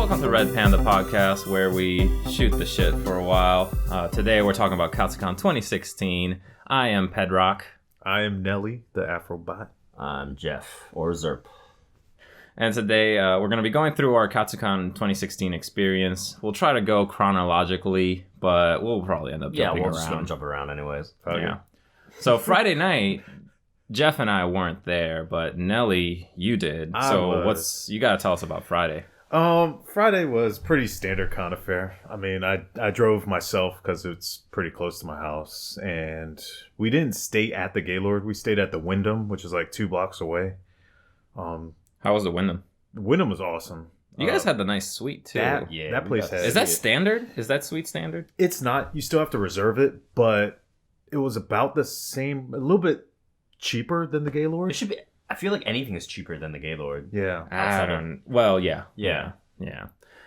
Welcome to Red Panda Podcast, where we shoot the shit for a while. Today we're talking about Katsucon 2016. I am Pedrock. I am Nelly, the Afrobot. I'm Jeff, or Zerp. And today we're going to be going through our Katsucon 2016 experience. We'll try to go chronologically, but we'll probably end up jumping around. We're just going to jump around anyways. Okay. Yeah. So Friday night, Jeff and I weren't there, but Nelly, you did. You got to tell us about Friday. Friday was pretty standard kind of fare. I mean, I drove myself because it's pretty close to my house, and we didn't stay at the Gaylord. We stayed at the Wyndham, which is like 2 blocks away. How was the Wyndham? The Wyndham was awesome. You guys had the nice suite too. That place has. Is that standard? Is that suite standard? It's not. You still have to reserve it, but it was about the same, a little bit cheaper than the Gaylord. It should be. I feel like anything is cheaper than the Gaylord. Yeah. I don't. Well, yeah.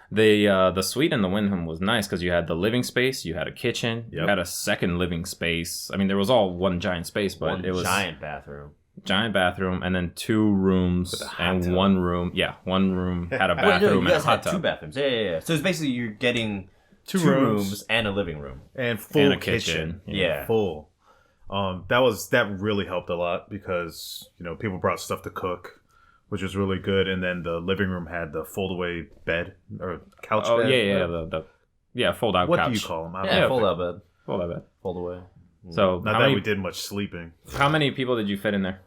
The suite in the Wyndham was nice because you had the living space, you had a kitchen, you had a second living space. I mean, there was all one giant space, but it was giant bathroom, and then 2 rooms and tub. 1 room. Yeah, 1 room had a bathroom and a hot tub. 2 bathrooms. Yeah. So it's basically you're getting 2 rooms and a living room and full and a kitchen. Yeah, full. That really helped a lot because people brought stuff to cook, which was really good. And then the living room had the fold-away bed or couch bed. Fold-out couch. What do you call them? fold-out bed. Fold-out bed. Fold-away. So not that we did much sleeping. How many people did you fit in there?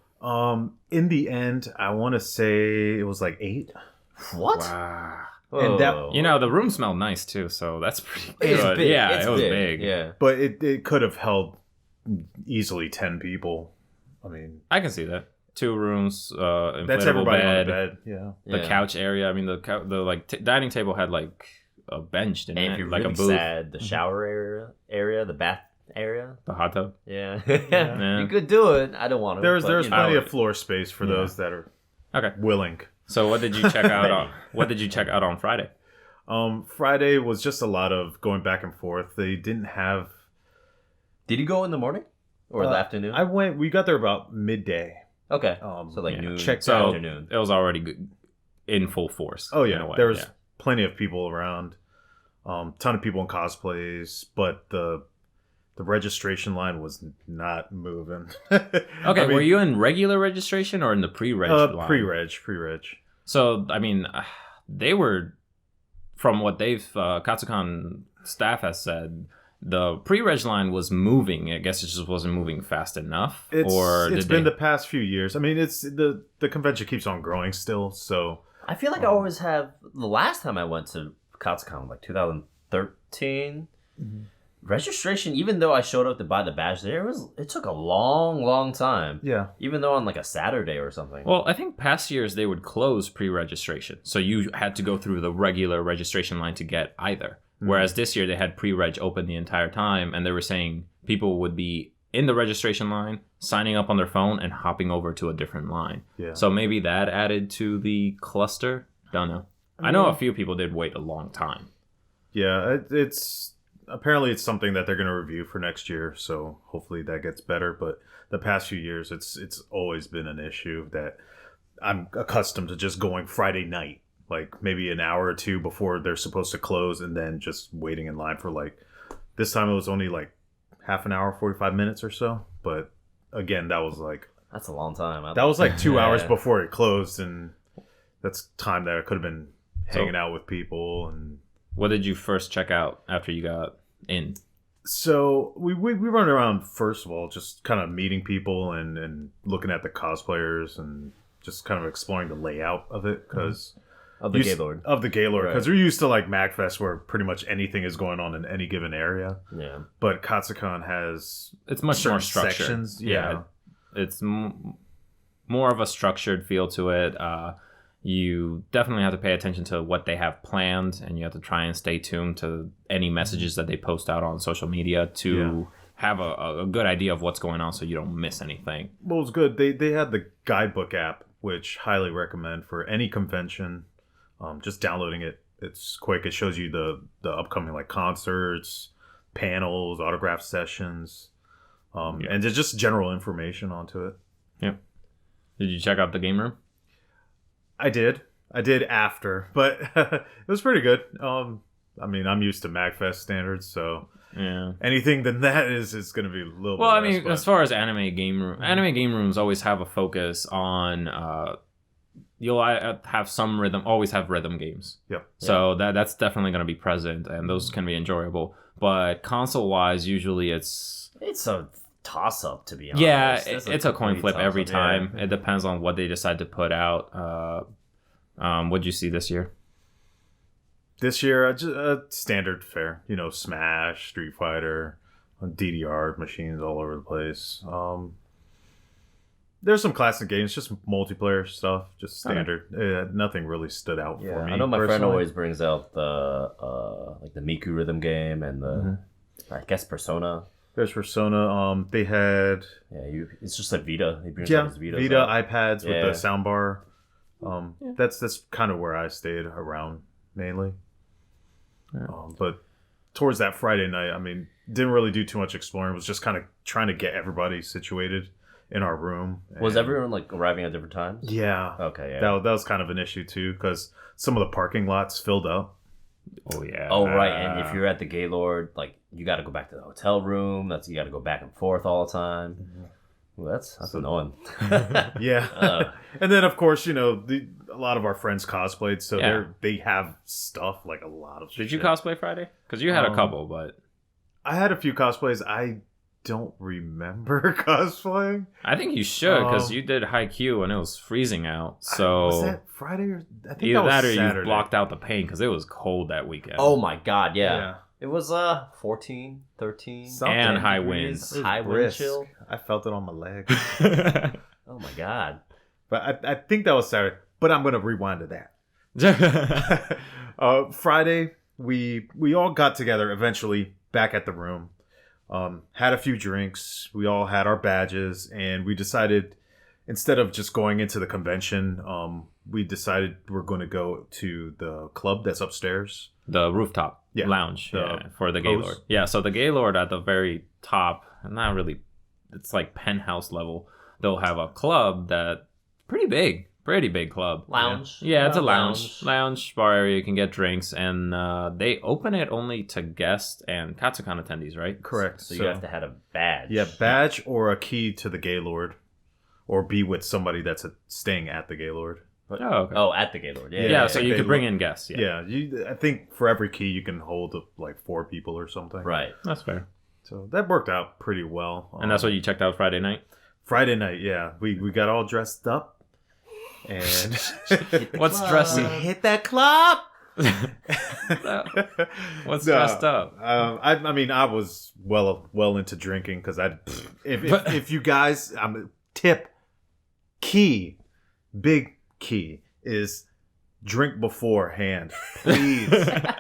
In the end, I want to say it was like 8. What? Wow. And that, the room smelled nice too, so that's pretty good. It's big. Yeah, it was big. Yeah, but it could have held easily 10 people. I mean, I can see that. 2 rooms, inflatable that's everybody bed, on the bed. Yeah, the couch area. I mean, the dining table had like a bench in and it, if you're like really a booth. sad, the shower area, the bath area, the hot tub. Yeah. You could do it. I don't want to. There's plenty of floor space for those that are willing. So what did you check out on? What did you check out on Friday? Friday was just a lot of going back and forth. They didn't have. Did you go in the morning or the afternoon? We got there about midday. Okay. So like noon. Checked out. Afternoon. It was already good, in full force. Oh yeah, there was plenty of people around. Ton of people in cosplays, but the registration line was not moving. Okay, were you in regular registration or in the pre-reg line? Pre-reg. So, I mean, they were, from what Katsucon staff has said, the pre-reg line was moving. I guess it just wasn't moving fast enough. It's been the past few years. I mean, it's the convention keeps on growing still, so... I feel like I always have... The last time I went to Katsucon, like 2013... Mm-hmm. Registration, even though I showed up to buy the badge there, it took a long time. Yeah. Even though on like a Saturday or something. Well, I think past years they would close pre-registration. So you had to go through the regular registration line to get either. Mm-hmm. Whereas this year they had pre-reg open the entire time, and they were saying people would be in the registration line, signing up on their phone, and hopping over to a different line. Yeah. So maybe that added to the cluster. Don't know. I know a few people did wait a long time. Yeah, apparently it's something that they're going to review for next year, so hopefully that gets better. But the past few years, it's always been an issue that I'm accustomed to just going Friday night, like maybe an hour or 2 before they're supposed to close, and then just waiting in line for this time it was only like half an hour, 45 minutes or so. But again, that's a long time. That was like 2 hours before it closed, and that's time that I could have been hanging out with people. And what did you first check out after you got in? So we run around, first of all, just kind of meeting people and looking at the cosplayers and just kind of exploring the layout of it because of the Gaylord, because we're used to like MagFest where pretty much anything is going on in any given area. Yeah, but Katsucon has it's much more structured. Sections. Yeah, it's more of a structured feel to it. You definitely have to pay attention to what they have planned, and you have to try and stay tuned to any messages that they post out on social media to have a good idea of what's going on so you don't miss anything. Well, it's good. They had the guidebook app, which highly recommend for any convention. Just downloading it. It's quick. It shows you the upcoming concerts, panels, autograph sessions, and just general information onto it. Yeah. Did you check out the game room? I did. I did after, but it was pretty good. I mean, I'm used to MagFest standards, so Yeah. anything than that is going to be a little. Well, bit I mean, less, but- as far as anime game rooms always have a focus on. You'll have some rhythm. Always have rhythm games. Yep. So that's definitely going to be present, and those can be enjoyable. But console wise, usually it's a toss up, to be honest. yeah, it's a coin complete flip every toss-up, time. yeah. It depends on what they decide to put out. What'd you see this year? This year, standard fare. Smash, Street Fighter, DDR machines all over the place. There's some classic games, just multiplayer stuff, just standard. Nothing really stood out Yeah, for me. I know my friend personally. always brings out the like the Miku rhythm game and the I guess Persona. There's Persona. They had It's just a Vita. He brings out his Vita. iPads with Yeah. the soundbar. That's kind of where I stayed around mainly. Yeah. But towards that Friday night, I mean, didn't really do too much exploring. Was just kind of trying to get everybody situated in our room. Was And- everyone like arriving at different times? Yeah. Okay. Yeah. That was kind of an issue too, because some of the parking lots filled up. Oh yeah. Oh right, and if you're at the Gaylord, like you got to go back to the hotel room. You got to go back and forth all the time. Well, that's annoying. Yeah. And then of course, a lot of our friends cosplayed, so Yeah. they have stuff, like a lot of Did you shit. cosplay Friday? Because you had a couple, but I had a few cosplays. I don't remember cosplaying. I think you should because Um, you did Haikyuu and it was freezing out. So Was that Friday or I think either that was that or Saturday. you blocked out the pain because it was cold that weekend. Oh my god, yeah. Yeah. It was 14, 13. Something. And high degrees, winds. It was high wind brisk. chill. I felt it on my leg. Oh my god. But I think that was Saturday. But I'm gonna rewind to that. Friday, we all got together eventually back at the room. Had a few drinks. We all had our badges, and we decided instead of just going into the convention, we decided we're going to go to the club that's upstairs. The rooftop lounge for the Gaylord. Yeah, so the Gaylord at the very top, not really, it's like penthouse level. They'll have a club that pretty big club. Lounge. Yeah, it's a lounge bar area. You can get drinks, and they open it only to guests and Katsucon attendees, right? Correct. So you have to have a badge. Yeah, badge or a key to the Gaylord, or be with somebody that's staying at the Gaylord. Oh, okay. Oh, at the Gaylord. Yeah. Yeah, so like you they could bring look- in guests. Yeah, I think for every key you can hold like 4 people or something. Right. that's fair. So that worked out pretty well. And that's what you checked out Friday night? Friday night, yeah. We got all dressed up. And What's Club. dressing? hit that club. What's No, dressed up? I mean, I was well into drinking because if you guys, tip key, big key is drink beforehand, please,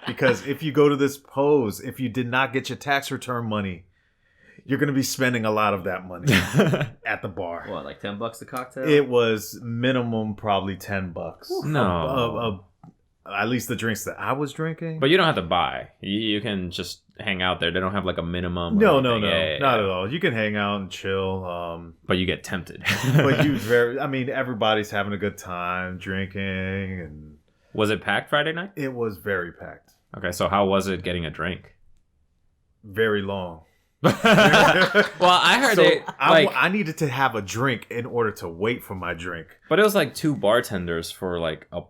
because if you go to this pose, if you did not get your tax return money, you're going to be spending a lot of that money at the bar. What, like $10 a cocktail? It was minimum probably $10. No. At least the drinks that I was drinking. But you don't have to buy. You can just hang out there. They don't have like a minimum. or No, anything. Yeah, not at all. You can hang out and chill. But you get tempted. But everybody's having a good time drinking, and Was it packed Friday night? it was very packed, Okay, so how was it getting a drink? very long. Well, I heard So they like, I needed to have a drink in order to wait for my drink, but it was like 2 bartenders for like a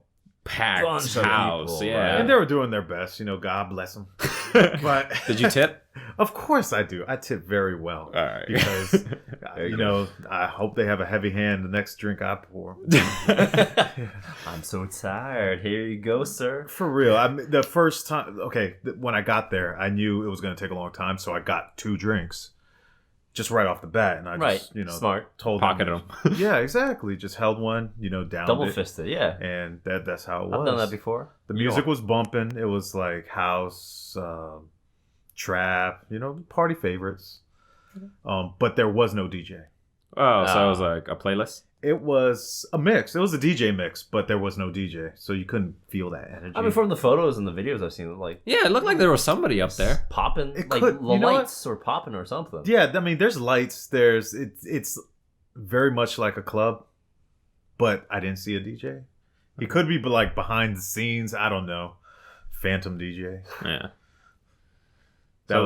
packed Bunch of house. people, Yeah. and they were doing their best. God bless them. But Did you tip? Of course I do. I tip very well. All right. Because There you go. I hope they have a heavy hand the next drink I pour. I'm so tired. Here you go, sir. For real. The first time, when I got there, I knew it was going to take a long time, so I got 2 drinks just right off the bat, and I just, Smart. told Pocketed them. them. Yeah, exactly. Just held one, down Double it, fisted, yeah. and that's how it was. I've done that before. The music was bumping. It was like house, trap, party favorites. But there was no DJ. Oh, so it was like a playlist? It was a mix. It was a DJ mix, but there was no DJ, so you couldn't feel that energy. I mean, from the photos and the videos I've seen, like Yeah, it looked like there was somebody up there. popping, It like could- the you know what? lights were popping or something. Yeah, I mean, there's lights. It's very much like a club, but I didn't see a DJ. He could be like behind the scenes. I don't know. Phantom DJ. Yeah. That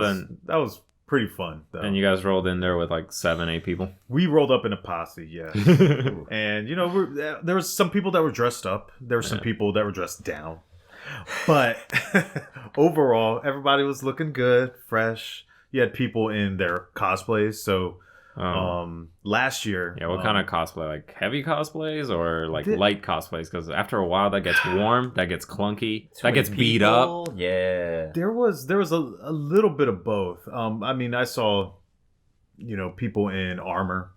was pretty fun, though. And you guys rolled in there with like 7-8 people. We rolled up in a posse, yeah. And there was some people that were dressed up. There were some people that were dressed down. But overall, everybody was looking good, fresh. You had people in their cosplays. So last year, what kind of cosplay? Like heavy cosplays or like light cosplays? Because after a while, that gets warm, that gets clunky, that gets beat up. Yeah, there was a little bit of both. I mean, I saw people in armor.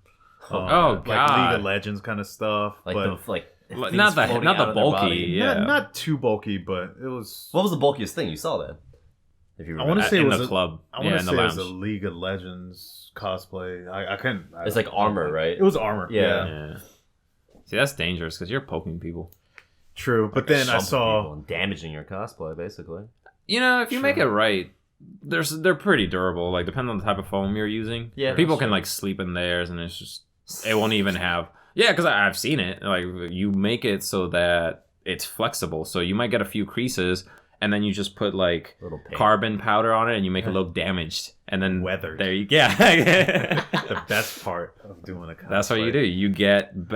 God. Like League of Legends kind of stuff, like not the bulky, not too bulky, but it was. What was the bulkiest thing you saw then? If you I want to say in it was the club. I want to say it was lounge. a League of Legends cosplay. I couldn't. It's like armor, right? It was armor. Yeah. See, that's dangerous because you're poking people. True, but then I saw and damaging your cosplay, basically. If you make it right, they're pretty durable. Like depending on the type of foam you're using. Yeah, people can like sleep in theirs, and it won't even have. Yeah, because I've seen it. Like you make it so that it's flexible, so you might get a few creases. And then you just put like carbon powder on it, and you make it look damaged. And then weathered. There you go. The best part of doing a cosplay. That's what you do. You get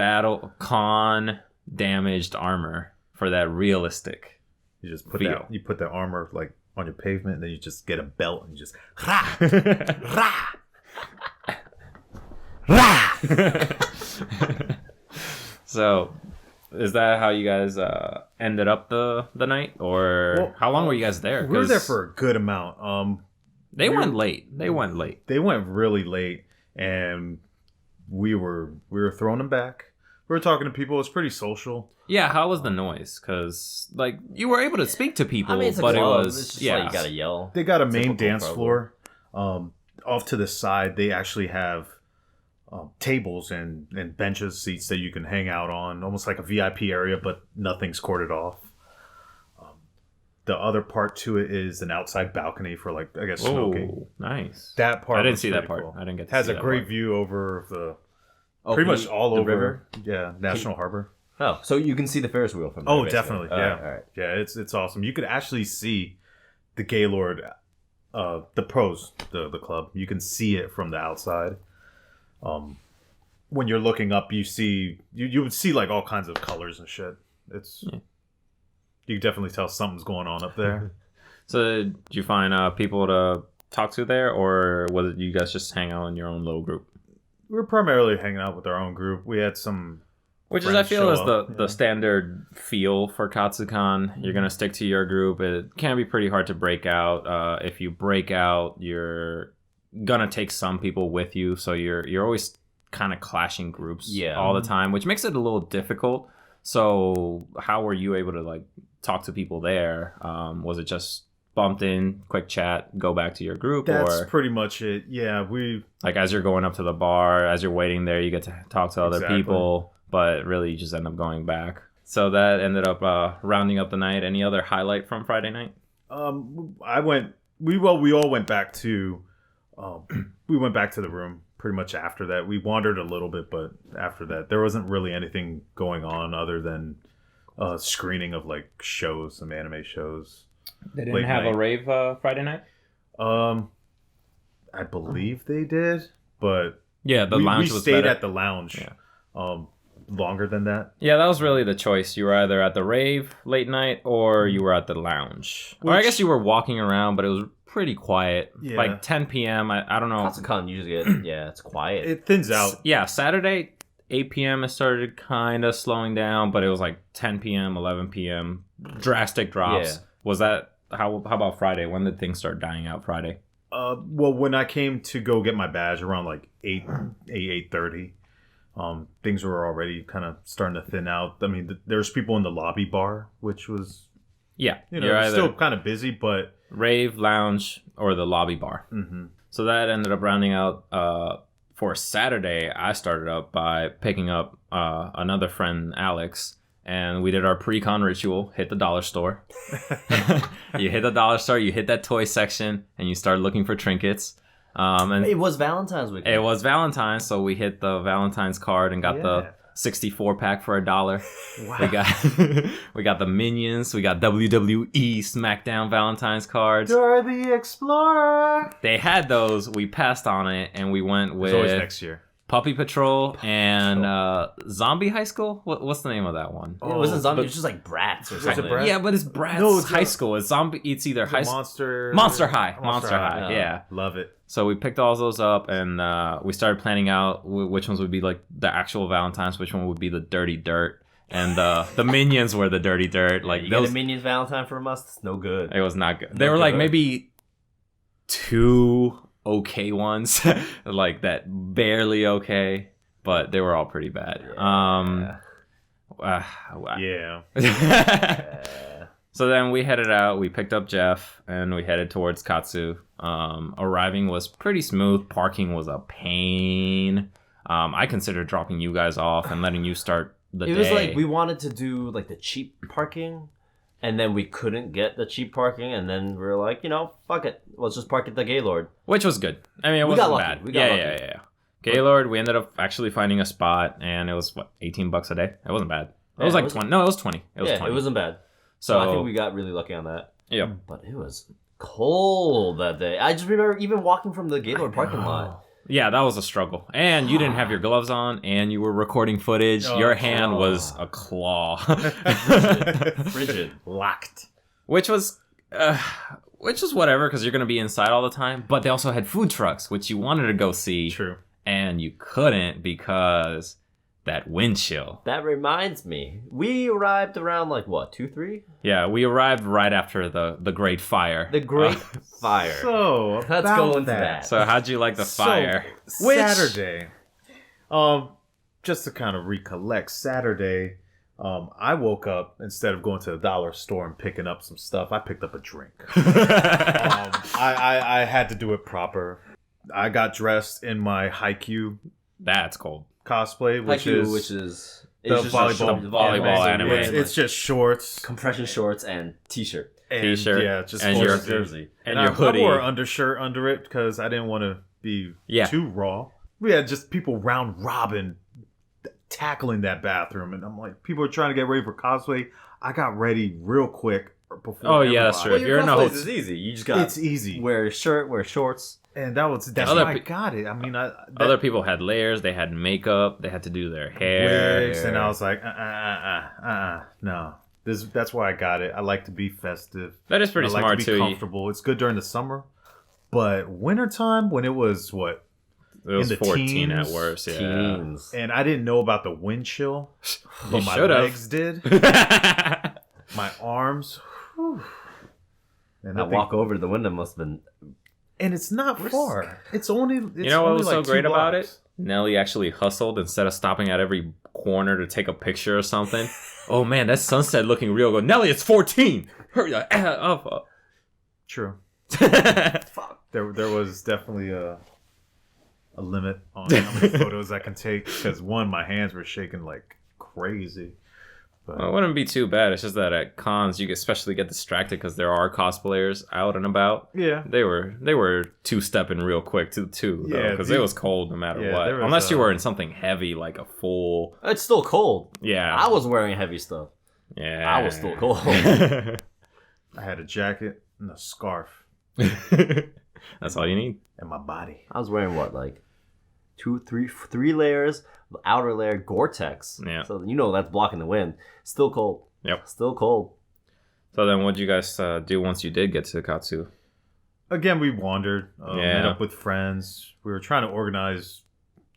damaged armor for that realistic. You just put that armor like on your pavement, and then you just get a belt and you just So, is that how you guys ended up the night, or how long were you guys there? We were there for a good amount. They went late. They went really late, and we were throwing them back. We were talking to people. It was pretty social. Yeah, how was the noise? Because like you were able to speak to people, it's but club. it was it's just like you gotta yell. They got a main dance floor. Off to the side, they actually have tables and benches, seats that you can hang out on, almost like a VIP area, but nothing's corded off. The other part to it is an outside balcony for like, I guess, smoking. Nice. That part I didn't see that cool. part. I didn't get to Has see a that great part. view over pretty much all the over river. Yeah, National Harbor. Oh, so you can see the Ferris wheel from there. Oh, basically. definitely. Yeah. All right. Yeah, it's awesome. You could actually see the Gaylord, the pros, the club. You can see it from the outside. When you're looking up, you see you would see like all kinds of colors and shit. You can definitely tell something's going on up there. So, did you find people to talk to there, or was it you guys just hang out in your own little group? We were primarily hanging out with our own group. We had some. Which is, I feel, is the standard feel for Katsucon. You're going to stick to your group. It can be pretty hard to break out. If you break out, you're going to take some people with you. So you're always kind of clashing groups all the time, which makes it a little difficult. So how were you able to like talk to people there? Was it just bumped in, quick chat, go back to your group? That's pretty much it. Yeah, we... Like as you're going up to the bar, as you're waiting there, you get to talk to other people. But really, you just end up going back. So that ended up rounding up the night. Any other highlight from Friday night? We all went back to the room pretty much after that. We wandered a little bit, but after that, there wasn't really anything going on other than screening of like shows, some anime shows. They didn't have a rave Friday night? I believe they did, but yeah, the lounge was stayed better. at the lounge. Yeah. Longer than that. Yeah, that was really the choice. You were either at the rave late night or you were at the lounge. Or I guess you were walking around, but it was pretty quiet. Yeah. Like 10 p.m. I don't know. Katsucon usually it's quiet. It thins out. Yeah, Saturday 8 p.m. it started kind of slowing down, but it was like 10 p.m., 11 p.m. drastic drops. Yeah. Was that how about Friday? When did things start dying out Friday? Well, when I came to go get my badge around like 8:30. Things were already kind of starting to thin out. I mean, there's people in the lobby bar, which was still kind of busy, but rave, lounge, or the lobby bar. Mm-hmm. So that ended up rounding out. For Saturday, I started up by picking up another friend, Alex, and we did our pre-con ritual. Hit the dollar store. You hit the dollar store, you hit that toy section, and you start looking for trinkets. And it was Valentine's weekend. It was Valentine's, so we hit the Valentine's card and got the 64 pack for $1. Wow. We got the Minions. We got WWE SmackDown Valentine's cards. Dora the Explorer. They had those. We passed on it, and we went It's always with next year. Puppy Patrol and Zombie High School. What's the name of that one? It wasn't zombie. It was just like Bratz or Was it something. Bratz? Yeah, but it's Bratz No, it's High School. It's zombie. It's either high school. Monster High. Monster High. Yeah. Love it. So we picked all those up, and we started planning out which ones would be like the actual Valentines, which one would be the Dirty Dirt, and the Minions were the Dirty Dirt. Like you those, get a Minions Valentine from us. It's no good. it was not good. They were like maybe 2 okay ones, like that barely okay, but they were all pretty bad. Yeah. So then we headed out. We picked up Jeff, and we headed towards Katsu. Arriving was pretty smooth. Parking was a pain. I considered dropping you guys off and letting you start the day. It was like we wanted to do like the cheap parking, and then we couldn't get the cheap parking, and then we were like, fuck it, let's just park at the Gaylord. Which was good. I mean, it We wasn't got lucky. bad. We got lucky. Yeah. Gaylord, we ended up actually finding a spot, and it was $18 a day. It wasn't bad. It was Yeah, like it was- 20. No, it was 20. It was 20. It wasn't bad. So I think we got really lucky on that. Yeah. But it was cold that day. I just remember even walking from the Gaylord parking lot. Yeah, that was a struggle. And you didn't have your gloves on, and you were recording footage. Oh, your hand was a claw. Frigid. Locked. Which was whatever, because you're going to be inside all the time. But they also had food trucks, which you wanted to go see. True. And you couldn't because that wind chill. That reminds me. We arrived around like what, 2, 3? Yeah, we arrived right after the Great Fire. The Great Fire. So Let's about go into that. that. So how'd you like the fire? Saturday. Just to kind of recollect, Saturday, I woke up, instead of going to the dollar store and picking up some stuff, I picked up a drink. I had to do it proper. I got dressed in my Haikyuu That's cold. cosplay, which is the it's just a short- volleyball anime. It's just shorts, compression shorts and t-shirt. and, T-shirt, yeah, just and full your jersey. And I your hoodie. wore an undershirt under it because I didn't want to be too raw. We had just people round robin tackling that bathroom, and I'm like, people are trying to get ready for cosplay. I got ready real quick before. Oh, yeah, that's true. Well, If your you're in a cosplays hotel- is easy. You just got It's easy, wear a shirt, wear shorts. and that's Other why I pe- got it. I mean, Other people had layers. They had makeup. They had to do their hair. wigs, and I was like, no. That's why I got it. I like to be festive. That is pretty I like smart to be too. comfortable. It's good during the summer, but wintertime when it was what, It was in the 14 at teens, worst. Yeah. Teens. and I didn't know about the wind chill, but my should've. legs did. My arms. Whew. And That I think- walk over to the window must have been... and it's not far. It's only. You know what only was like so 2 great about blocks. it? Nelly actually hustled instead of stopping at every corner to take a picture or something. Oh man, that sunset looking real good. Nelly, it's 14. Hurry up. True. Fuck. There was definitely a limit on how many photos I can take because my hands were shaking like crazy. But Well, it wouldn't be too bad. It's just that at cons, you especially get distracted because there are cosplayers out and about. yeah, They were two-stepping real quick too, Yeah, because dude. it was cold no matter Yeah, what. there was, Unless you were in something heavy like a full. It's still cold. Yeah. I was wearing heavy stuff. Yeah. I was still cold. I had a jacket and a scarf That's all you need. and my body. I was wearing what, like 3 layers, the outer layer Gore-Tex. Yeah. So that's blocking the wind. Still cold. Yep. Still cold. So then, what did you guys do once you did get to Katsu? Again, we wandered, met Yeah. up with friends. We were trying to organize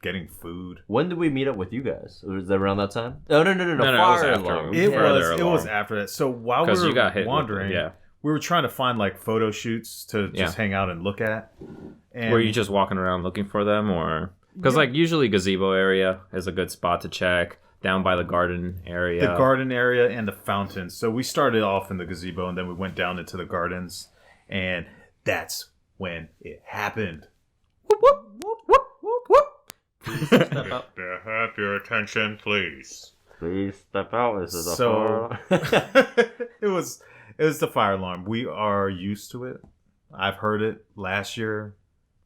getting food. When did we meet up with you guys? Was that around that time? No. No, it was Fire after. alarm. It Further It was along. after that. So while we Because were you got hit. wandering, Yeah. we were trying to find like photo shoots to just hang out and look at. And Were you just walking around looking for them, or because like usually gazebo area is a good spot to check. Down by the garden area. the garden area and the fountains? So we started off in the gazebo and then we went down into the gardens, and that's when it happened. Step out. Have your attention, please. Please step out. This is a So fire. it was the fire alarm. We are used to it. I've heard it last year,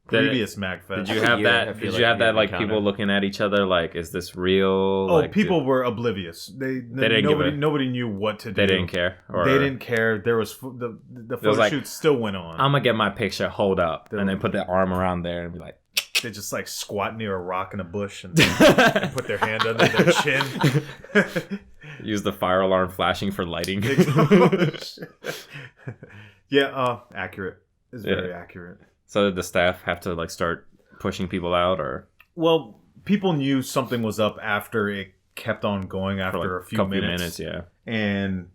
previous MagFest. Did you have year, I that? feel Did you have that like encounter. people looking at each other like, is this real? Oh, like, people were oblivious. Nobody knew what to do. They didn't care. Or, They didn't care. There was the photo like, shoot still went on. I'm gonna get my picture. Hold up, and then put their arm around there and be like, They just like squat near a rock in a bush and put their hand under their chin. use the fire alarm flashing for lighting. Yeah, accurate. It's very accurate. So did the staff have to like start pushing people out, or Well, people knew something was up after it kept on going for after like a few couple minutes. Yeah. And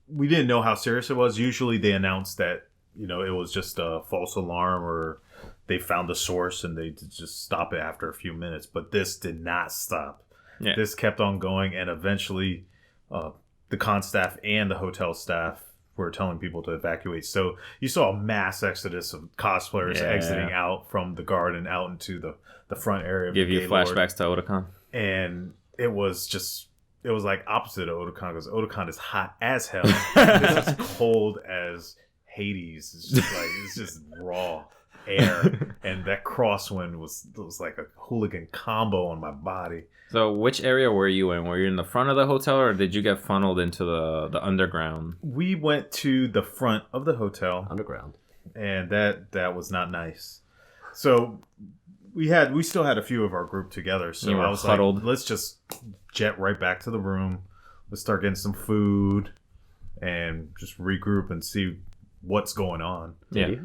we didn't know how serious it was. Usually they announced that, it was just a false alarm or they found the source and they just stop it after a few minutes. But this did not stop. Yeah. This kept on going, and eventually the con staff and the hotel staff were telling people to evacuate. So you saw a mass exodus of cosplayers exiting out from the garden out into the front area of Give the you Gaylord. flashbacks to Otakon. And it was like opposite of Otakon, because Otakon is hot as hell. This is cold as Hades. It's just raw air. And that crosswind was like a hooligan combo on my body. So which area were you in? Were you in the front of the hotel, or did you get funneled into the underground? We went to the front of the hotel, Underground. and that was not nice. So we still had a few of our group together. So You were I was huddled. like, let's just jet right back to the room. Let's start getting some food and just regroup and see what's going on. Yeah.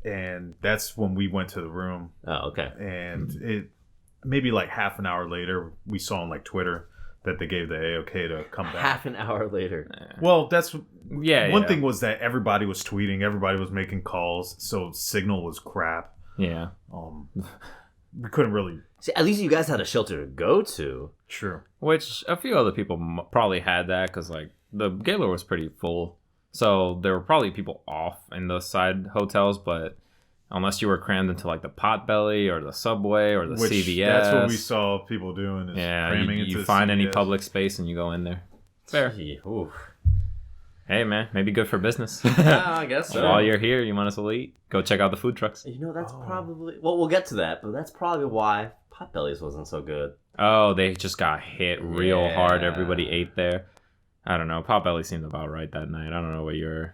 And that's when we went to the room. Oh, okay. And it maybe like half an hour later, we saw on like Twitter that they gave the A-OK to come back. Half an hour later. Well, that's Yeah. one thing was that everybody was tweeting, everybody was making calls, so signal was crap. Yeah. We couldn't really. See, at least you guys had a shelter to go to. Sure. Which a few other people probably had that because like the Gaylord was pretty full, so there were probably people off in the side hotels, but unless you were crammed into like the Potbelly or the Subway or the CVS, That's what we saw people doing. Is cramming into you the find any CVS. public space and you go in there. Fair. Gee, oof. Hey man, maybe good for business. I guess so. While you're here, you might as well eat. Go check out the food trucks. That's probably... Well, we'll get to that, but that's probably why Potbellies wasn't so good. Oh, they just got hit real hard. Yeah. Everybody ate there. I don't know. Potbelly seemed about right that night. I don't know what you were.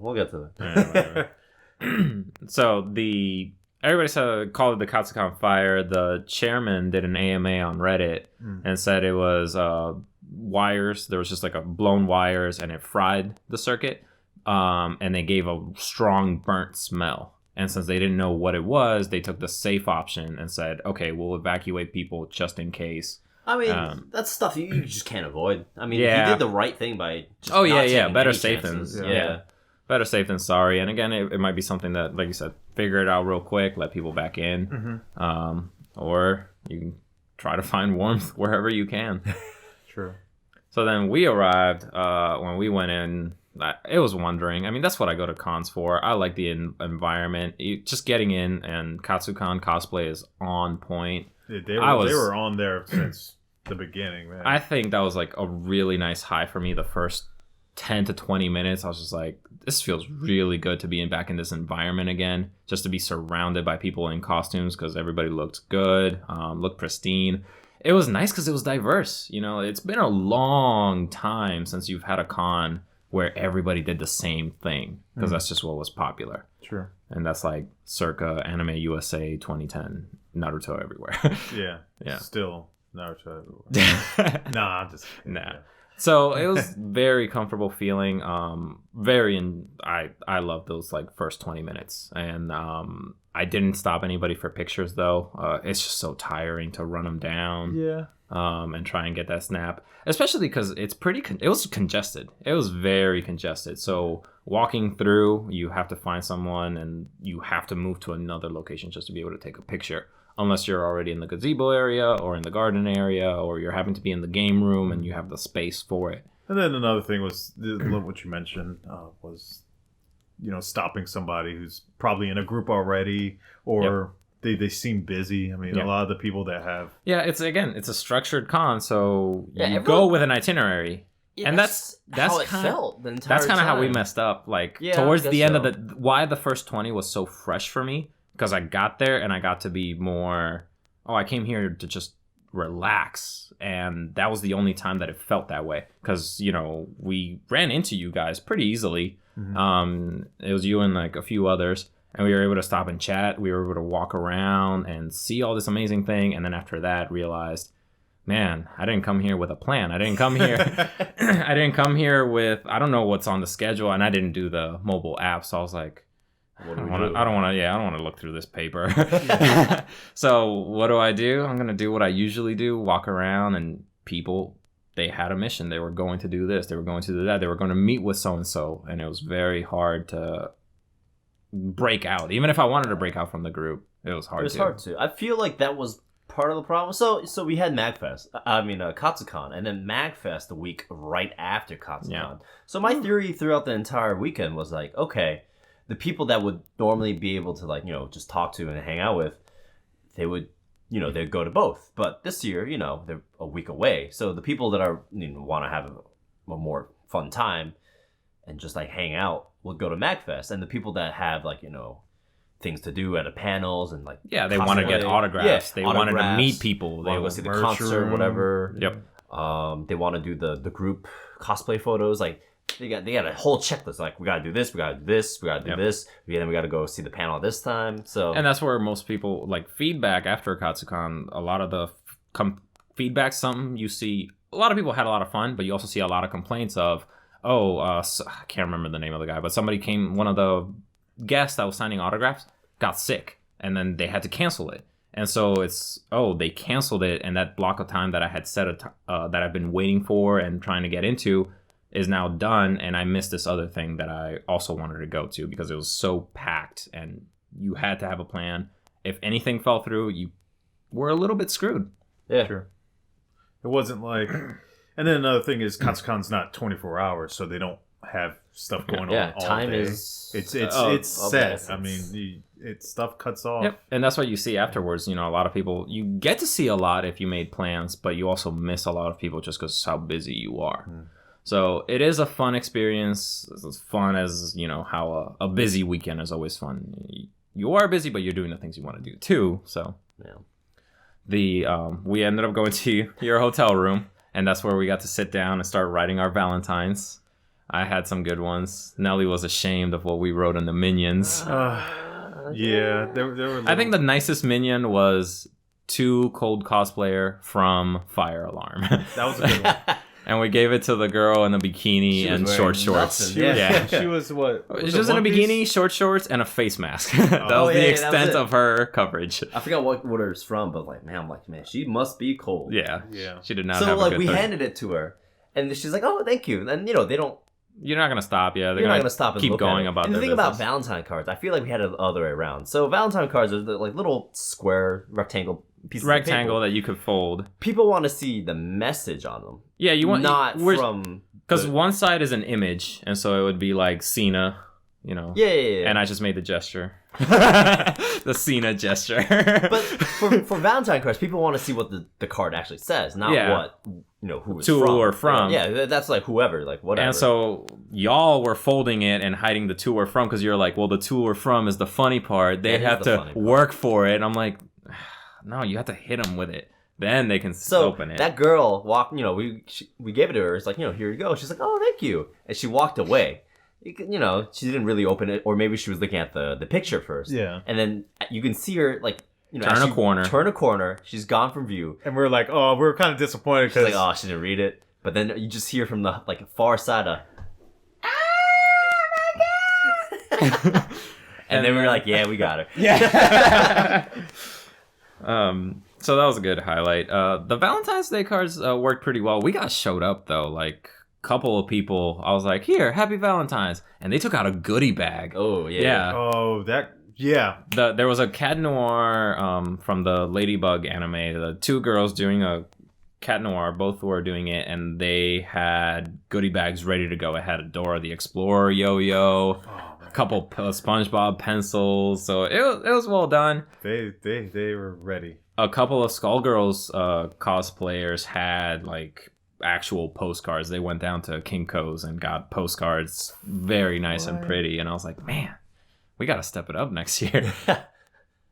We'll get to that. Yeah, whatever. So everybody called it the Katsucon fire. The chairman did an AMA on Reddit and said it was wires. There was just like a blown wires and it fried the circuit. And they gave a strong burnt smell. And since they didn't know what it was, they took the safe option and said, okay, we'll evacuate people just in case. I mean, that's stuff you just can't avoid. I mean, Yeah. you did the right thing by just Oh, not yeah. taking Better any safe chances. than... Yeah. Better safe than sorry. And again, it might be something that, like you said, figure it out real quick, let people back in. Or you can try to find warmth wherever you can. Sure. So then we arrived. When we went in, it was wondering. I mean, that's what I go to cons for. I like the environment. Just getting in, and Katsucon cosplay is on point. Yeah, they were on there since the beginning, man. I think that was like a really nice high for me the first 10 to 20 minutes. I was just like, this feels really good to be back in this environment again, just to be surrounded by people in costumes because everybody looked good, looked pristine. It was nice because it was diverse. It's been a long time since you've had a con where everybody did the same thing because that's just what was popular. Sure. And that's like circa Anime USA 2010, Naruto everywhere. Yeah. Still Naruto everywhere. Nah, I'm just kidding. Nah. So it was very comfortable feeling. I love those like first 20 minutes, and I didn't stop anybody for pictures though. It's just so tiring to run them down. Yeah. And try and get that snap, especially because it was congested. It was very congested. So walking through, you have to find someone, and you have to move to another location just to be able to take a picture. Unless you're already in the gazebo area or in the garden area, or you're having to be in the game room and you have the space for it. And then another thing was what you mentioned was, stopping somebody who's probably in a group already, or they seem busy. I mean, a lot of the people that have... Yeah, it's a structured con, so you everyone- go with an itinerary. Yeah, and that's how it kinda, felt the entire that's kind of how we time. messed up. Like Yeah, towards I the guess end so. of why the first 20 was so fresh for me, because I got there and I got to be more, oh, I came here to just relax, and that was the only time that it felt that way, because we ran into you guys pretty easily. It was you and like a few others, and we were able to stop and chat. We were able to walk around and see all this amazing thing, and then after that realized, man, I didn't come here with a plan. I didn't come here I didn't come here with, I don't know what's on the schedule, and I didn't do the mobile app, so I was like, I don't want to look through this paper. So what do? I'm going to do what I usually do, walk around, and people, they had a mission. They were going to do this. They were going to do that. They were going to meet with so-and-so, and it was very hard to break out. Even if I wanted to break out from the group, it was hard to. I feel like that was part of the problem. So we had Katsucon, and then MagFest the week right after Katsucon. Yeah. So my theory throughout the entire weekend was like, okay, the people that would normally be able to just talk to and hang out with, they would, they'd go to both. But this year, they're a week away. So the people that are want to have a more fun time and just like hang out would go to MagFest, and the people that have things to do at the panels and they want to get autographs. They wanted to meet people. They want to see the concert, whatever. Yep. They want to do the group cosplay photos. Like they got a whole checklist. Like we gotta do this, we gotta do this, we gotta do this. Then we gotta go see the panel this time. So and that's where most people feedback after Katsucon. A lot of the feedback, something you see. A lot of people had a lot of fun, but you also see a lot of complaints of, I can't remember the name of the guy, but somebody came. One of the guest that was signing autographs got sick, and then they had to cancel it, and so they canceled it, and that block of time that I had set that I've been waiting for and trying to get into is now done, and I missed this other thing that I also wanted to go to because it was so packed, and you had to have a plan. If anything fell through, you were a little bit screwed. Yeah, sure. It wasn't like, and then another thing is Katsucon's not 24 hours, so they don't have stuff going on all time day. is it's set. I mean, stuff cuts off. Yep. And that's what you see afterwards. A lot of people, you get to see a lot if you made plans, but you also miss a lot of people just because how busy you are. So it is a fun experience. It's as fun as how a busy weekend is always fun. You are busy, but you're doing the things you want to do too. So we ended up going to your hotel room, and that's where we got to sit down and start writing our Valentines. I had some good ones. Nelly was ashamed of what we wrote in the minions. Yeah, there were. I think the nicest minion was 2 cold cosplayer from Fire Alarm. That was a good one. And we gave it to the girl in a bikini and short shorts. She was what? She was in a bikini, short shorts, and a face mask. That was the extent of her coverage. I forgot what it was from, but man, she must be cold. Yeah. She did not so have a good we 30. handed it to her, and she's like, "Oh, thank you." And they don't. You're not gonna stop. Yeah, You're not gonna stop and keep look going at it. about. And the their thing about business. Valentine cards, I feel like we had it the other way around. So Valentine cards are like little square rectangle pieces. Rectangle of paper. that you could fold. People want to see the message on them. Yeah, you want from because one side is an image, and so it would be like Cena, Yeah. And I just made the gesture, the Cena gesture. But for Valentine cards, people want to see what the card actually says, not what who it's to from. or from. Yeah, that's like whoever, like whatever. And so y'all were folding it and hiding the to or from because you're like, well, the to or from is the funny part. They have to work for it. And I'm like, no, you have to hit them with it. Then they can open it. That girl walked. We gave it to her. It's like, here you go. She's like, oh, thank you, and she walked away. She didn't really open it, or maybe she was looking at the picture first. Yeah. And then you can see her turn a corner. She's gone from view. And we're like, oh, we're kind of disappointed because like, oh, she didn't read it. But then you just hear from the far side of, and then we were like, yeah, we got her. Yeah. So that was a good highlight. The Valentine's Day cards worked pretty well. We got showed up though, like couple of people. I was like, here, happy Valentine's, and they took out a goodie bag. Oh yeah. Oh, that. Yeah. There was a Cat Noir from the Ladybug anime. The 2 girls doing a Cat Noir, both were doing it, and they had goodie bags ready to go. It had a Dora the Explorer yo-yo, a couple SpongeBob pencils. So it was well done. They were ready. A couple of Skullgirls cosplayers had actual postcards. They went down to Kinko's and got postcards, very nice and pretty. And I was like, man, we got to step it up next year.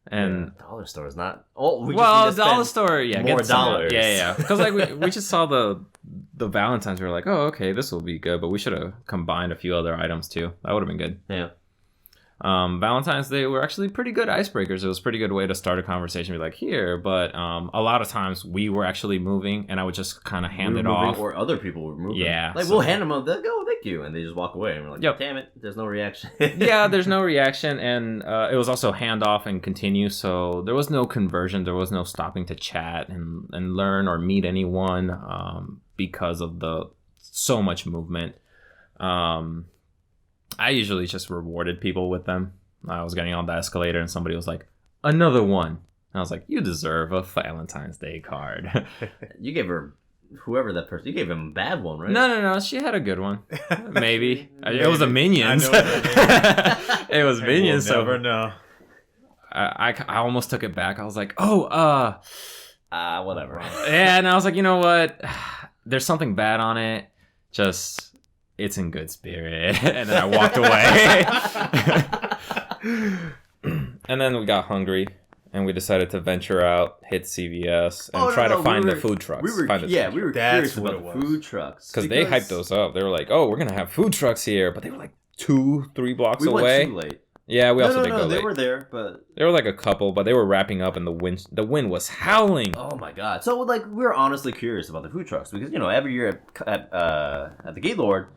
And dollar store is not. Oh, dollar store, more dollars. Yeah. Because like we just saw the Valentine's. We were like, oh, okay, this will be good. But we should have combined a few other items too. That would have been good. Yeah. Valentine's Day were actually pretty good icebreakers. It was a pretty good way to start a conversation. Be like, here, but a lot of times we were actually moving, and I would just kind of hand it off, or other people were moving. Yeah, like we'll hand them a, they'll go, thank you, and they just walk away, and we're like, damn it, there's no reaction. Yeah, there's no reaction, and it was also hand off and continue, so there was no conversion. There was no stopping to chat and learn or meet anyone because of the so much movement. I usually just rewarded people with them. I was getting on the escalator and somebody was like, another one. And I was like, you deserve a Valentine's Day card. You gave her, whoever that person, you gave him a bad one, right? No. She had a good one. Maybe. It was a Minions. It was Minions. We'll never know. I almost took it back. I was like, whatever. Yeah, and I was like, you know what? There's something bad on it. Just... it's in good spirit. And then I walked away. And then we got hungry and we decided to venture out, hit CVS, and try to find the food trucks. We were curious about the food trucks. Because they hyped those up. They were like, oh, we're going to have food trucks here. But they were like 2-3 blocks away. We went too late. Yeah, we also did go late. They were there, but... There were like a couple, but they were wrapping up and the wind was howling. Oh my god. So, like, we were honestly curious about the food trucks. Because, every year at the Gaylord...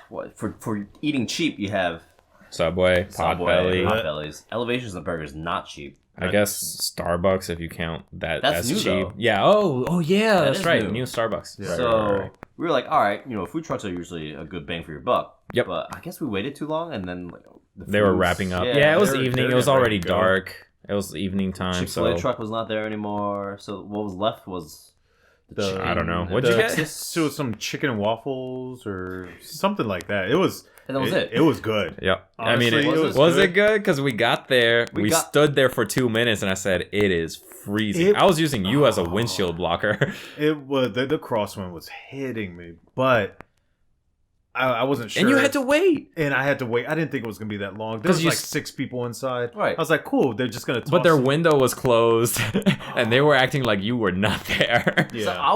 what for eating cheap you have Subway, Potbellies. Elevations and burgers not cheap. I guess Starbucks if you count that's new, cheap. though. Yeah. Oh yeah, that's right. New Starbucks. Yeah. So we were like, all right, food trucks are usually a good bang for your buck. Yep. But I guess we waited too long, and then they were wrapping up. Yeah, it was evening. It was already dark. It was evening time. Chick-fil-A truck was not there anymore. So what was left was. I don't know. What'd you get? So some chicken and waffles or something like that. It was. And that was it. It was good. Yep. Honestly, I mean, was it good? Because we got there. We stood there for 2 minutes, and I said, "It is freezing." I was using you as a windshield blocker. It was the crosswind was hitting me, but I wasn't sure. And you had to wait. And I had to wait. I didn't think it was going to be that long. There was like 6 people inside. Right. I was like, cool. They're just going to But their window was closed. And they were acting like you were not there. Yeah. So I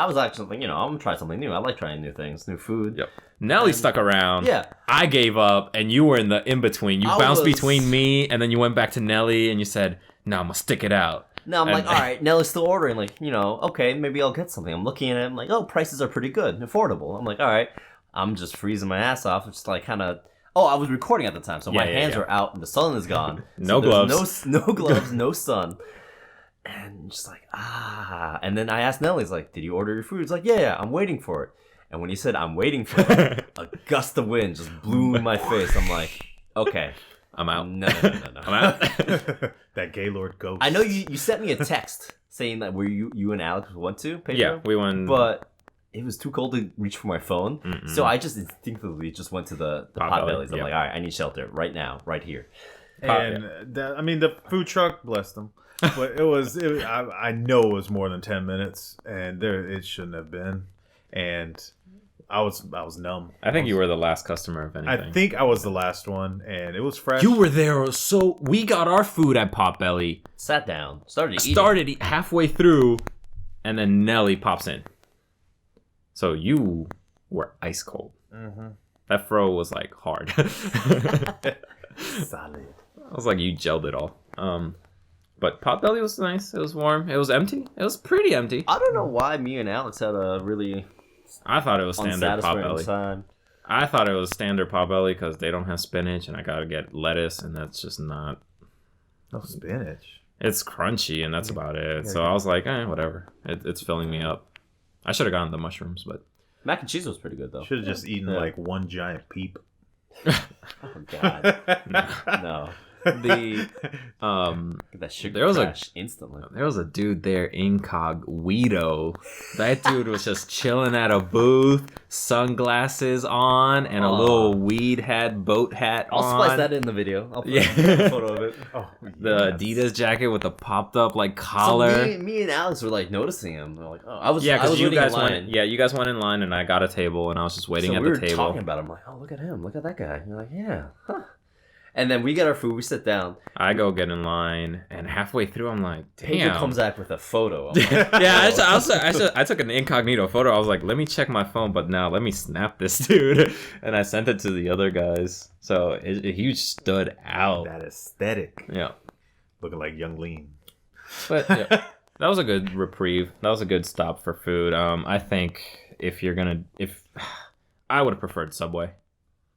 was actually thinking, I'm going to try something new. I like trying new things, new food. Yep. Nelly stuck around. Yeah. I gave up, and you were in the in-between. You bounced between me, and then you went back to Nelly, and you said, no, I'm going to stick it out. No, I'm like, all right, Nelly's still ordering. Like, okay, maybe I'll get something. I'm looking at it. I'm like, oh, prices are pretty good and affordable. I'm like, all right. I'm just freezing my ass off. It's just like kind of... Oh, I was recording at the time, so my hands are out and the sun is gone. No gloves. No gloves, no sun. And just like, And then I asked Nelly, he's like, did you order your food? He's like, yeah, I'm waiting for it. And when he said, I'm waiting for it, a gust of wind just blew in my face. I'm like, okay. I'm out. No. I'm out. That Gaylord ghost. I know you sent me a text saying that where you and Alex went to. Pedro, yeah, we went... But... it was too cold to reach for my phone, so I just instinctively just went to the Potbellies. I'm like, all right, I need shelter right now, right here. And the food truck, bless them, but I know it was more than 10 minutes, and it shouldn't have been. And I was numb. I think you were the last customer, if anything. I think I was the last one, and it was fresh. You were there, so we got our food at Potbelly. Sat down, started halfway through, and then Nelly pops in. So you were ice cold. Mm-hmm. That fro was like hard. Solid. I was like, you gelled it all. But Potbelly was nice. It was warm. It was empty. It was pretty empty. I don't know why me and Alex had a really... I thought it was standard Potbelly. Time. I thought it was standard Potbelly because they don't have spinach and I gotta get lettuce and that's just not... No spinach. It's crunchy and that's about it. So I was like, whatever. It's filling me up. I should have gotten the mushrooms, but... mac and cheese was pretty good, though. Should have just eaten like one giant peep. Oh, God. No. the Get that sugar there was crash instantly. There was a dude there, incognito. That dude was just chilling at a booth, sunglasses on, and a little weed boat hat I'll on. splice that in the video. I'll put Yeah. a photo of it. Oh, The Adidas jacket with the popped up like collar. So me and Alex were like noticing him. We're like, oh, I was Because you waiting guys in line. went. Yeah, you guys went in line, and I got a table, and I was just waiting So at we the were table. talking about him. Like, oh, look at him. Look at that guy. And you're like, yeah. Huh. And then we get our food. We sit down. I go get in line, and halfway through, I'm like, Pedro damn. comes back with a photo. I'm like, Yeah, I took an incognito photo. I was like, let me check my phone, but now let me snap this dude. And I sent it to the other guys. So he stood out. that aesthetic. Yeah. Looking like Young Lean. But yeah, that was a good reprieve. That was a good stop for food. I think if I would have preferred Subway.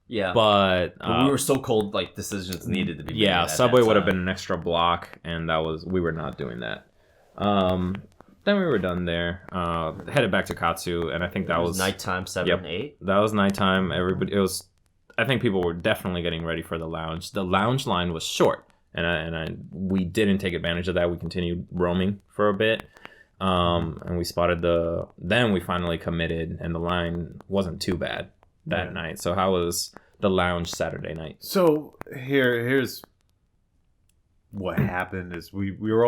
yeah. But we were so cold, like decisions needed to be made. yeah, at Subway that would have time. been an extra block, and we were not doing that. Then we were done there. Headed back to Katsu, and I think that It was nighttime, 7, Yep. 8. That was nighttime. I think people were definitely getting ready for the lounge. The lounge line was short, and we didn't take advantage of that. We continued roaming for a bit, and we spotted then we finally committed, and the line wasn't too bad that night. So how was the lounge Saturday night? So here's what happened is we were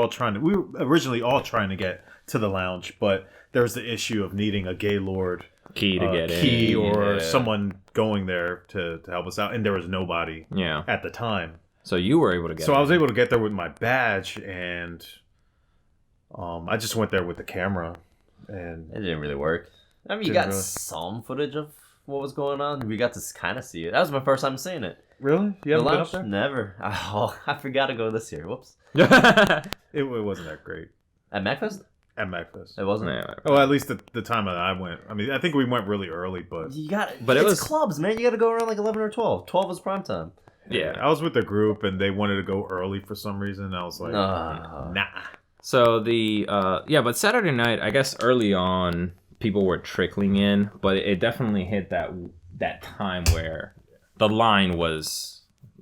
originally all trying to get to the lounge, but there was the issue of needing a Gaylord Key to get key in. or Yeah. someone going there to help us out, and there was nobody Yeah. at the time. So you were able to get So in. I was able to get there with my badge, and I just went there with the camera, and It didn't really work. I mean, you Didn't got really. some footage of what was going on. We got to kind of see it. That was my first time seeing it. really, you haven't The been lounge? up there? Never. Oh, I forgot to go this year. Whoops. It wasn't that great At MacFest? at MacFest. It wasn't. Yeah. Oh, at least the time that I went. I mean, I think we went really early, but You got But it it's was- clubs, man. You got to go around like 11 or 12. 12 was prime time. Yeah. I was with the group, and they wanted to go early for some reason. I was like, Nah. nah. So but Saturday night, I guess early on, people were trickling in, but it definitely hit that time where the line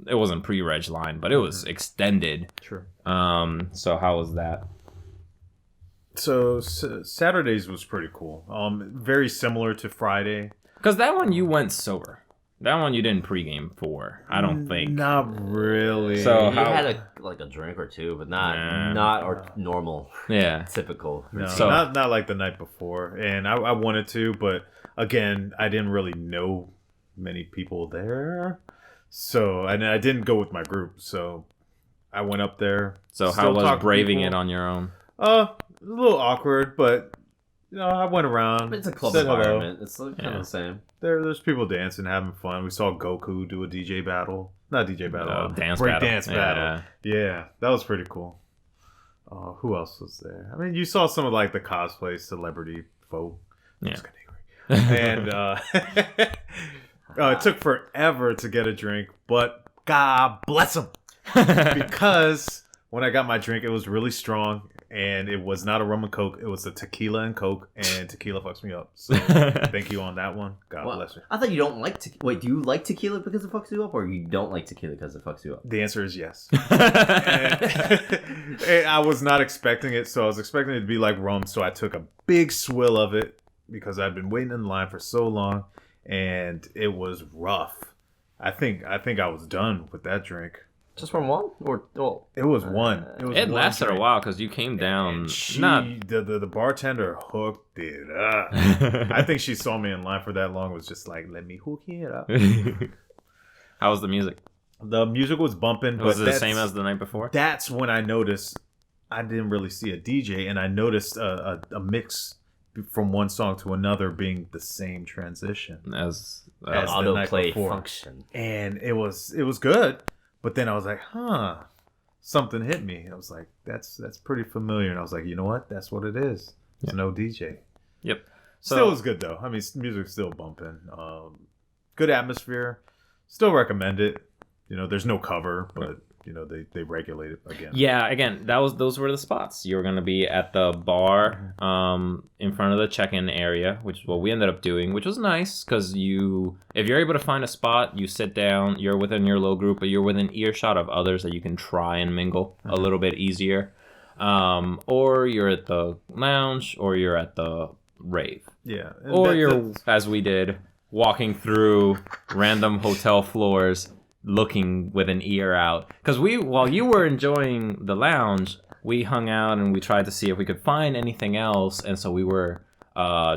it wasn't pre-reg line, but it was extended. Sure. So how was that? So Saturdays was pretty cool. Very similar to Friday. Because that one you went sober. That one you didn't pregame for, I don't think. Not really. So You how- had a drink or two, but Nah. not our normal, Yeah. typical. no, So- not like the night before. And I wanted to, but again, I didn't really know many people there. So and I didn't go with my group. So I went up there. So how still was talked to braving people. it on your own? A little awkward, but I went around. It's a club said hello. environment. It's kind Yeah. of the same. There's people dancing, having fun. We saw Goku do a DJ battle. Not DJ battle. Dance break battle. dance battle. Yeah, that was pretty cool. Who else was there? I mean, you saw some of like the cosplay celebrity folk. Yeah. Just kinda angry. And it took forever to get a drink, but God bless them. Because when I got my drink, it was really strong, and it was not a rum and coke. It was a tequila and coke, and tequila fucks me up. So thank you on that one. God Well, bless you. I thought you don't like tequila. Wait, do you like tequila because it fucks you up, or you don't like tequila because it fucks you up? The answer is yes. And I was not expecting it, so I was expecting it to be like rum. So I took a big swill of it because I'd been waiting in line for so long, and it was rough. I think I was done with that drink. Just from one, or It was one. It was It one lasted drink. a while because you came down. And she, Not. the bartender hooked it up. I think she saw me in line for that long. Was just like, let me hook it up. How was the music? The music was bumping, Was but it the that's- same as the night before? That's when I noticed I didn't really see a DJ, and I noticed a mix from one song to another being the same transition, As As the night autoplay before. function. and it was good. But then I was like, something hit me. I was like, that's pretty familiar, and I was like, you know what? That's what it is. It's no DJ. Yep. Still was good though. I mean, music's still bumping. Good atmosphere. Still recommend it. There's no cover, but they regulate it again. Yeah, again, those were the spots. You were going to be at the bar in front of the check-in area, which is what we ended up doing, which was nice because if you're able to find a spot, you sit down, you're within your little group, but you're within earshot of others that you can try and mingle a little bit easier. Or you're at the lounge, or you're at the rave. Yeah. Or you're, as we did, walking through random hotel floors looking with an ear out, because while you were enjoying the lounge, we hung out and we tried to see if we could find anything else, and so we were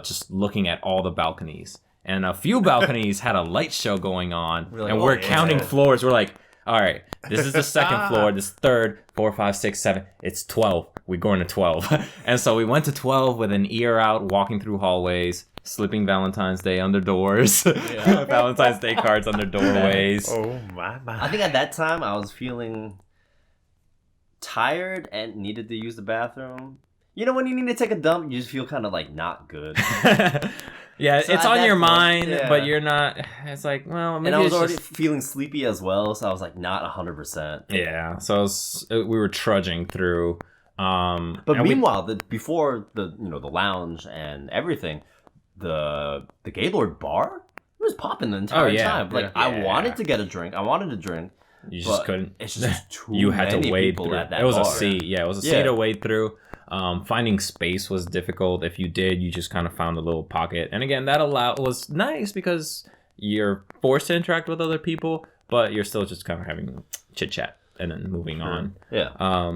just looking at all the balconies, and a few balconies had a light show going on. We're counting floors. We're like, all right, this is the second floor, this third, 4, 5, 6, 7, it's 12, we're going to 12. And so we went to 12 with an ear out, walking through hallways, slipping Valentine's Day under doors. Valentine's Day cards under doorways. Oh my. I think at that time I was feeling tired and needed to use the bathroom. You know, when you need to take a dump, you just feel kind of like not good. Yeah, So it's at on that your point, mind, yeah. but you're not. It's like, well, maybe And I was it's already just... feeling sleepy as well, so I was like not 100%. Yeah, so we were trudging through. But meanwhile, before the lounge and everything, the Gaylord bar, it was popping the entire time. Like I wanted to get a drink, You just couldn't. It's just too You had to many wade people through. at that It was bar. a sea. Yeah, it was a sea to wade through. Finding space was difficult. If you did, you just kind of found a little pocket. And again, that was nice because you're forced to interact with other people, but you're still just kind of having chit chat and then moving on. Yeah.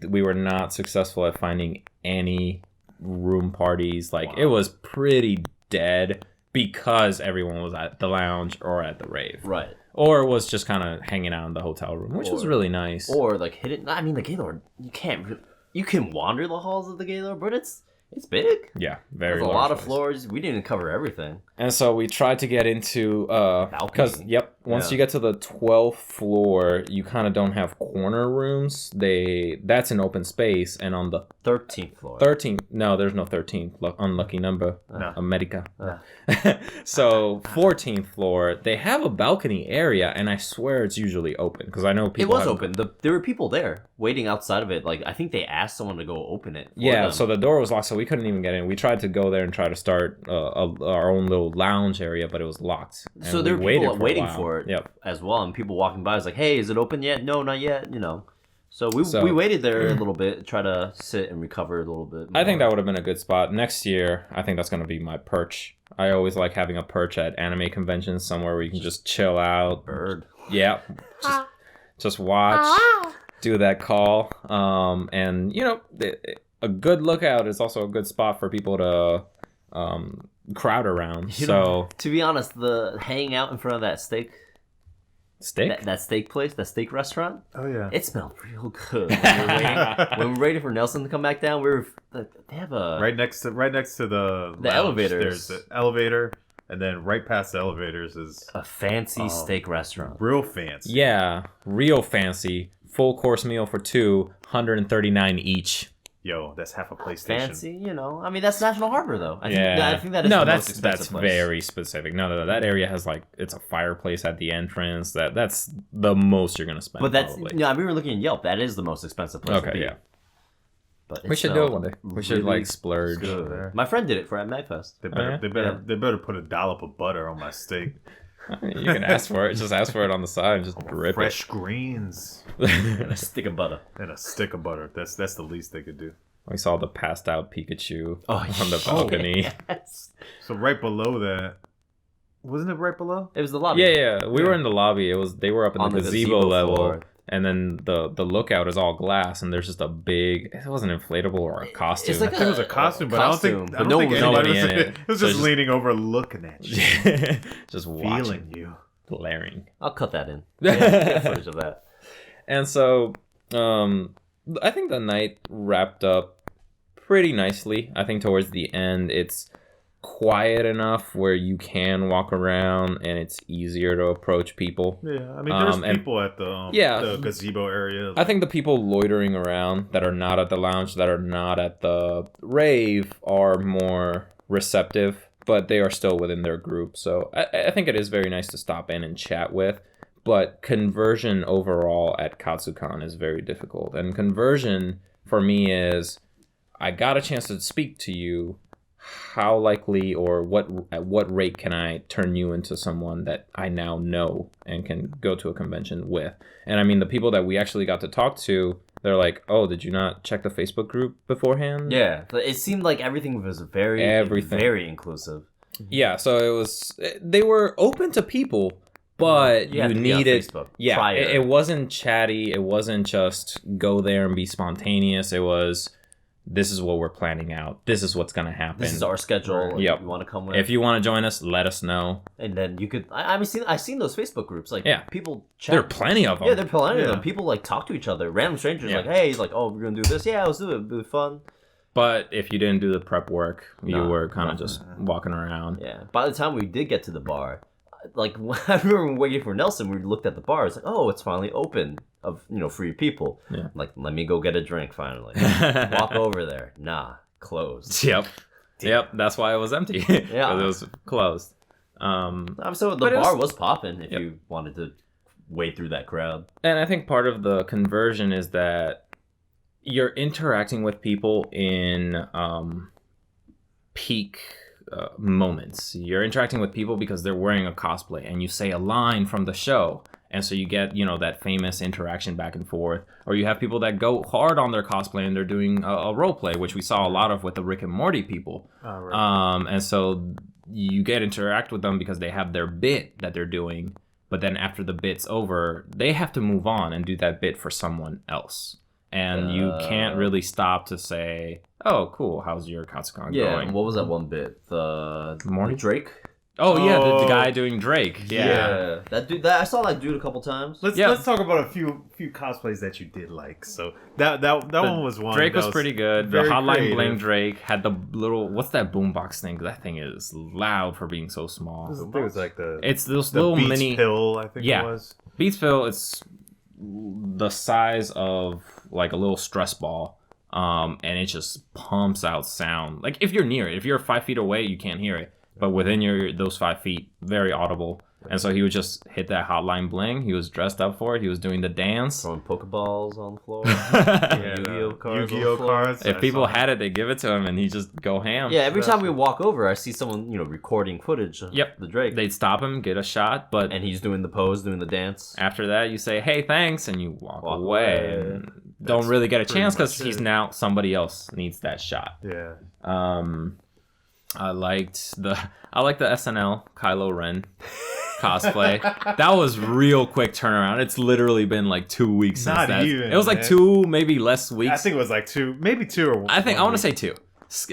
We were not successful at finding any room parties. Like it was pretty dead because everyone was at the lounge or at the rave. Right. Or was just kind of hanging out in the hotel room, which was really nice. Or like hidden. I mean, the Gaylord, you can wander the halls of the Gaylord, but it's big. Yeah, very There's a large lot of place. floors. We didn't cover everything. And so we tried to get into because once you get to the 12th floor, you kind of don't have corner rooms. That's an open space, and on the 13th floor. 13th, no, there's no 13th. Unlucky number. No. America. So 14th floor, they have a balcony area, and I swear it's usually open because I know people. It was open. There were people there waiting outside of it. Like I think they asked someone to go open it. Yeah, so the door was locked, so we couldn't even get in. We tried to go there and try to start our own little lounge area, but it was locked. And so there were people waiting for it Yep. as well, and people walking by was like, "Hey, is it open yet? No, not yet." You know. So we waited there a little bit, try to sit and recover a little bit more. I think that would have been a good spot. Next year, I think that's going to be my perch. I always like having a perch at anime conventions, somewhere where you can just chill out. Bird. Yeah. Just watch, do that call. And, a good lookout is also a good spot for people to crowd around. So, to be honest, the hanging out in front of that steak place, that steak restaurant. Oh yeah. It smelled real good. When we were waiting for Nelson to come back down, they have a right next to the lounge, elevators. There's the elevator, and then right past the elevators is a fancy steak restaurant. Real fancy. yeah, real fancy. Full course meal for two, $139 each. Yo, that's half a PlayStation. Fancy, I mean, that's National Harbor, though. I think that is no, the that's most expensive place. very specific. No, that area has it's a fireplace at the entrance. That's the most you're gonna spend. But that's probably. we were looking at Yelp. That is the most expensive place. to Okay, be. yeah. But We should go one day. We should really splurge. good. My friend did it for at MagFest. They better, yeah? they better put a dollop of butter on my steak. You can ask for it. Just ask for it on the side and just drip Fresh greens And a stick of butter. and a stick of butter. That's the least they could do. We saw the passed out Pikachu Oh, on the balcony. Yes. So right below that, wasn't it right below? It was the lobby. Yeah. We were in the lobby. They were up in On the the gazebo gazebo level. floor. And then the lookout is all glass, and there's just a big. It wasn't inflatable or a costume. It's like I think it was a costume, but I don't think but no anybody nobody was in in it. it. It was So just just- leaning over, looking at you, just feeling watching, you. glaring. I'll cut that in. Get footage of that. And so, I think the night wrapped up pretty nicely. I think towards the end, it's quiet enough where you can walk around and it's easier to approach people. Yeah, I mean, there's and- people at the gazebo area. I think the people loitering around that are not at the lounge, that are not at the rave, are more receptive, but they are still within their group. So I think it is very nice to stop in and chat with. but conversion overall at Katsucon is very difficult. And conversion for me is, I got a chance to speak to you. How likely or at what rate can I turn you into someone that I now know and can go to a convention with? And I mean, the people that we actually got to talk to, they're like, oh, did you not check the Facebook group beforehand? Yeah, it seemed like everything was very inclusive. Yeah, so they were open to people, but you needed, it wasn't chatty. It wasn't just go there and be spontaneous. It was, this is what we're planning out. This is what's going to happen. This is our schedule. Yep. You want to come with? If you want to join us, let us know. And then you could. I've seen those Facebook groups. Like, people chat. There are plenty of them. Yeah, there are plenty of them. People like talk to each other. Random strangers like, hey, he's like, oh, we're gonna do this. Yeah, let's do it. It'll be fun. But if you didn't do the prep work, you were kind of just walking around. Yeah. By the time we did get to the bar, like I remember waiting for Nelson. We looked at the bar. It's like, oh, it's finally open for you people. Yeah. Like, let me go get a drink finally. Walk over there. Nah, closed. Yep. That's why it was empty. Yeah, it was closed. So the bar was popping if you wanted to wade through that crowd. And I think part of the conversion is that you're interacting with people in peak moments. You're interacting with people because they're wearing a cosplay and you say a line from the show. And so you get, that famous interaction back and forth. Or you have people that go hard on their cosplay and they're doing a role play, which we saw a lot of with the Rick and Morty people. Oh, right. And so you get interact with them because they have their bit that they're doing. But then after the bit's over, they have to move on and do that bit for someone else. And you can't really stop to say, oh, cool, how's your Katsucon going? What was that one bit? The Morty? Drake? Oh, yeah, the guy doing Drake. Yeah. That dude, I saw that dude a couple times. Let's talk about a few cosplays that you did like. So that one was one. Drake was pretty good. The Hotline creative. Bling Drake had the little, what's that boombox thing? That thing is loud for being so small. I think it was like it's those the little Beats mini pill, I think it was. Beats pill, it's the size of like a little stress ball. And it just pumps out sound. Like if you're near it, if you're 5 feet away, you can't hear it. But within those 5 feet, very audible. And so he would just hit that Hotline Bling. He was dressed up for it. He was doing the dance. Throwing Pokeballs on the floor. Yu-Gi-Oh cards. If people had it, they give it to him, and he just go ham. Yeah, every time we walk over, I see someone, recording footage of the Drake. They'd stop him, get a shot, and he's doing the pose, doing the dance. After that, you say, hey, thanks, and you walk away. And don't really get a chance because he's now somebody else needs that shot. Yeah. I liked the SNL Kylo Ren cosplay. That was real quick turnaround. It's literally been like 2 weeks since that. It was like 2, maybe less weeks. I think it was like 2, maybe 2 or 1. I want to say 2.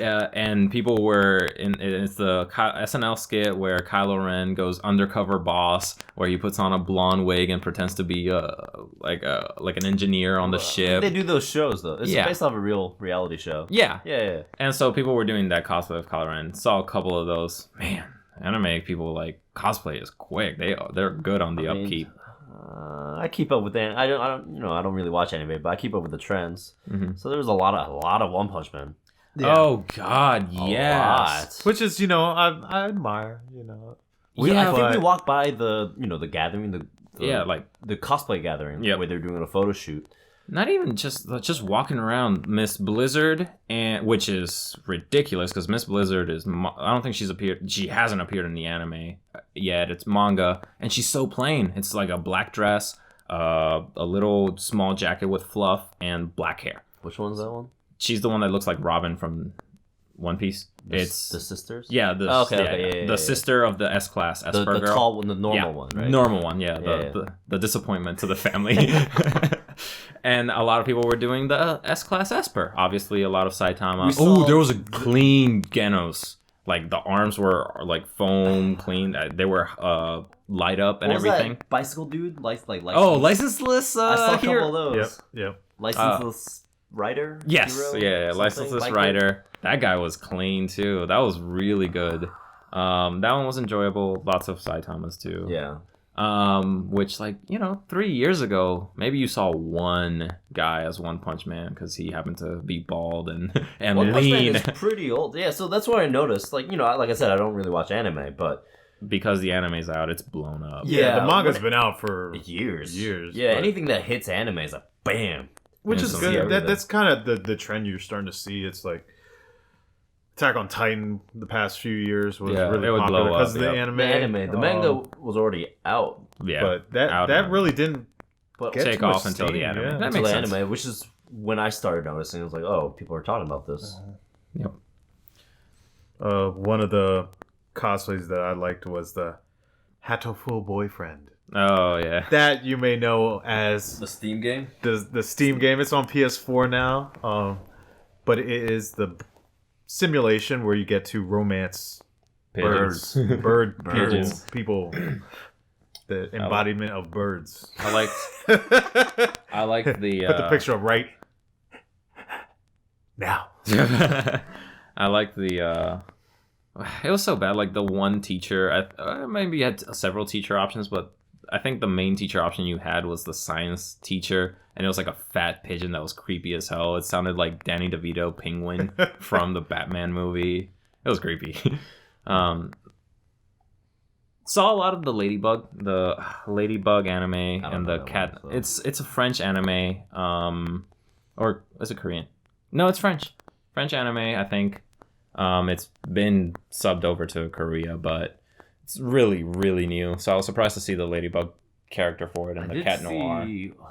And people were it's the SNL skit where Kylo Ren goes undercover boss, where he puts on a blonde wig and pretends to be like an engineer on the ship. They do those shows though. It's based off a real reality show. Yeah. Yeah. And so people were doing that cosplay of Kylo Ren. Saw a couple of those. Man, anime people like cosplay is quick. They're good on the upkeep. I keep up with that. I don't really watch anime, but I keep up with the trends. Mm-hmm. So there was a lot of One Punch Man. Yeah. Oh God, yes. Which is, I admire, I think we walked by the gathering, the cosplay gathering, where they're doing a photo shoot. Not even just walking around Miss Blizzard, which is ridiculous because Miss Blizzard is. I don't think she hasn't appeared in the anime yet. It's manga, and she's so plain. It's like a black dress, a little small jacket with fluff, and black hair. Which one's that one? She's the one that looks like Robin from One Piece. It's the sisters. Yeah, the sister of the S-class Esper girl. The tall one, the normal one, right? Normal one, the disappointment to the family. And a lot of people were doing the S-class Esper. Obviously, a lot of Saitama. There was a clean Genos. Like the arms were like foam clean. They were light up and everything. That bicycle dude, licenseless. Licenseless. I saw a couple of those. Yep. Licenseless. Rider? Yes, hero, licenseless rider. That guy was clean too. That was really good. That one was enjoyable. Lots of Saitamas too. Yeah. Which 3 years ago, maybe you saw one guy as One Punch Man because he happened to be bald and One lean. Punch Man is pretty old. Yeah, so that's what I noticed. Like I said, I don't really watch anime, but because the anime's out, it's blown up. Yeah, the manga's been out for years. Years. Yeah, anything that hits anime is like bam. Which Yeah, is so good. yeah, That's kind of the trend you're starting to see. It's like Attack on Titan the past few years was really it would popular blow because up, of the anime. The manga was already out. Yeah, but that really didn't But get take too much off until the steam, anime. yeah. That until makes the sense. anime, which is when I started noticing. It was like, oh, people are talking about this. Yep. One of the cosplays that I liked was the Hatoful Boyfriend. Oh yeah. That you may know as The Steam game. the Steam game. It's on PS4 now. But it is the simulation where you get to romance Pigeons. bird Pigeons. people. The embodiment of birds. I liked the Put the picture up right now. I liked the it was so bad, like the one teacher maybe you had several teacher options, but I think the main teacher option you had was the science teacher, and it was like a fat pigeon that was creepy as hell. It sounded like Danny DeVito penguin from the Batman movie. It was creepy. Saw a lot of the ladybug anime and the cat. It's a French anime, or is it Korean? No, it's French anime, I think. It's been subbed over to Korea, but it's really, really new. So I was surprised to see the ladybug character for it and the cat noir.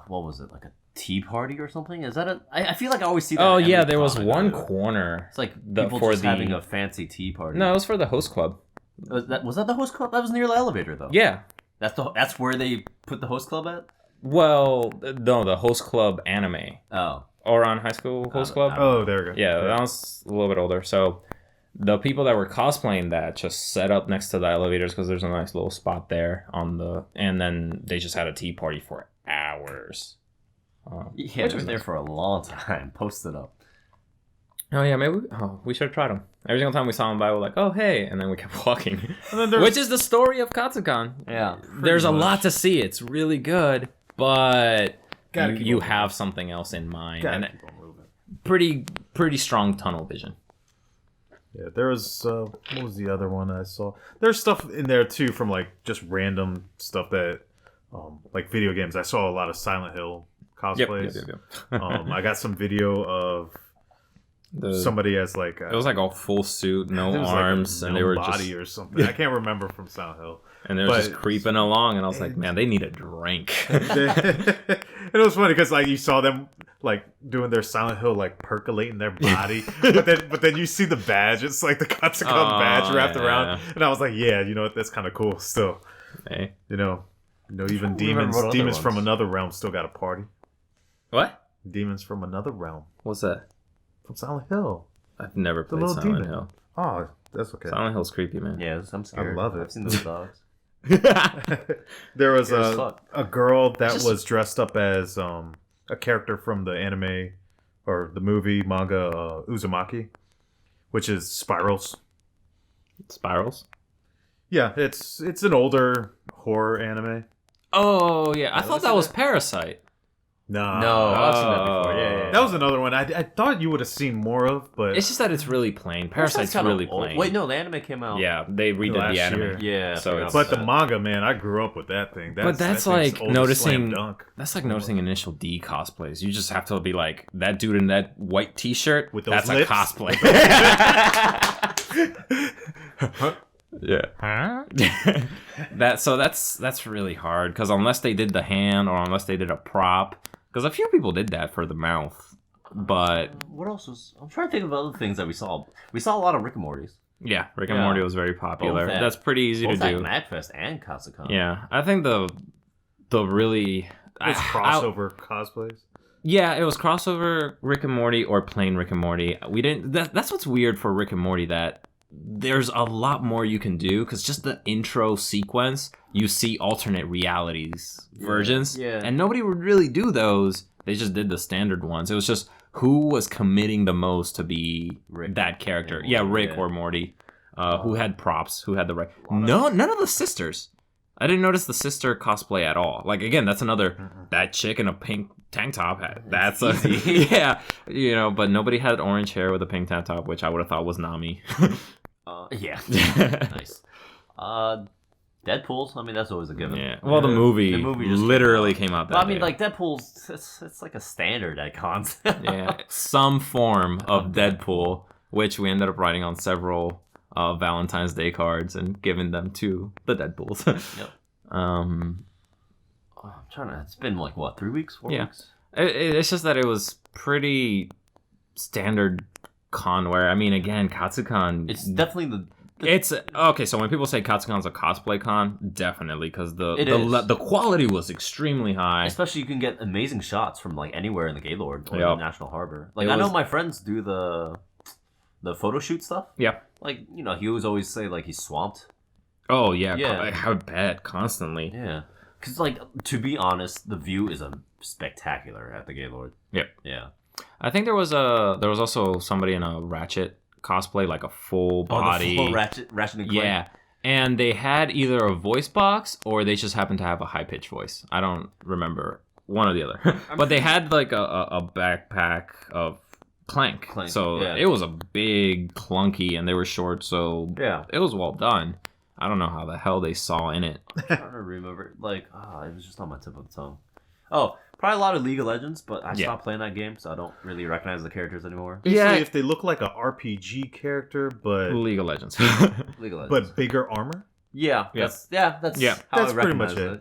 What was it, like a tea party or something? Is that I feel like I always see that. Oh in yeah, every there was comic. one corner. It's like people just having a fancy tea party. No, it was for the host club. Was that the host club? That was near the elevator though. Yeah. That's where they put the host club at. Well, no, the host club anime. Oh. Or on High School Host Club. Oh, there we go. Yeah, that was a little bit older. So the people that were cosplaying that just set up next to the elevators because there's a nice little spot there and then they just had a tea party for hours. Yeah, they were there for a long time. Posted up. Oh yeah, maybe we should have tried them. Every single time we saw them by, we're like, oh hey, and then we kept walking. And then Which is the story of Katsucon. Yeah. There's a lot to see. It's really good, but Gotta keep you on have something else in mind, Gotta and keep on moving. pretty strong tunnel vision. Yeah, there was what was the other one I saw? There's stuff in there too from like just random stuff that like video games. I saw a lot of Silent Hill cosplays. Yep. I got some video of somebody as like It was like a full suit, no it was arms, like a and they were body just or something. I can't remember from Silent Hill. and they were just creeping along, and I was like, man, they need a drink. And it was funny because like you saw them like doing their Silent Hill like percolating their body, but then you see the badge. It's like the Katsucon badge wrapped around, and I was like, yeah, you know what? That's kind of cool. Still, Hey, even demons from another realm still got a party. what? Demons from another realm What's that? from Silent Hill. I've never The played little Silent demon. Hill. Oh, that's okay. Silent Hill's creepy, man. Yeah, I'm scared. I love it. I've seen those dogs. There was Scary as fuck. a girl that was dressed up as a character from the anime or the movie manga Uzumaki, which is Spirals. Spirals? Yeah, it's an older horror anime. Oh yeah, I thought that was Parasite. No, I've seen that before. Yeah. that was another one I thought you would have seen more of, but It's just that it's really plain. Parasite's kinda really old. plain. Wait, no, the anime came out. Yeah, they redid Last the anime. year. Yeah. So it's- but the manga, man, I grew up with that thing. But that's that thing's like old as noticing- Slam Dunk. That's like noticing Initial D cosplays. You just have to be like, that dude in that white t-shirt, With those that's lips. a cosplay. Yeah. Huh? That's really hard because unless they did the hand or unless they did a prop, because a few people did that for the mouth, but What else was? I'm trying to think of other things that we saw. We saw a lot of Rick and Morty's. yeah, Rick and Yeah. Morty was very popular. Both at- That's pretty easy to Both at do. MadFest and Katsucon. Yeah, I think the really It's crossover cosplays. Yeah, it was crossover Rick and Morty or plain Rick and Morty. We didn't. That's what's weird for Rick and Morty, that there's a lot more you can do because just the intro sequence, you see alternate realities versions, Yeah. and nobody would really do those. They just did the standard ones. It was just who was committing the most to be Rick that character. and Yeah, Morty, Rick yeah. or Morty. Who had props? Who had the right? No, none of the sisters. I didn't notice the sister cosplay at all. Like again, that's another that chick in a pink tank top hat. That's a yeah, But nobody had orange hair with a pink tank top, which I would have thought was Nami. Yeah. Nice. Deadpool's. I mean, that's always a given. Yeah. Well, the movie just literally came out that But I mean, day. like Deadpool's, it's like a standard at cons. Yeah, some form of Deadpool, which we ended up writing on several Valentine's Day cards and giving them to the Deadpools. Yep. Um, I'm trying to. It's been like what, 3 weeks, 4 Yeah. weeks? it's just that it was pretty standard conware. I mean, again, Katsucon. It's definitely the. It's okay. So when people say Katsucon's a cosplay con, definitely because It is. the quality was extremely high. Especially you can get amazing shots from like anywhere in the Gaylord or the Yep. National Harbor. Like It I know was- my friends do the photo shoot stuff. Yeah. Like he always say like he's swamped. Oh yeah, Yeah. I would bet constantly. Yeah. Because like to be honest, the view is spectacular at the Gaylord. Yep. Yeah. I think there was also somebody in a Ratchet cosplay, like a full body. Oh, the full Ratchet and Clank. Yeah. And they had either a voice box or they just happened to have a high pitched voice. I don't remember one or the other. But they had like a backpack of Clank. So yeah. it was a big clunky and they were short, so Yeah. it was well done. I don't know how the hell they saw in it. I'm trying to remember. Like, it was just on my tip of the tongue. Oh, probably a lot of League of Legends, but I stopped playing that game, so I don't really recognize the characters anymore. Basically, if they look like a RPG character, but League of Legends. League of Legends. but bigger armor. Yeah, that's how That's I pretty much recognize it.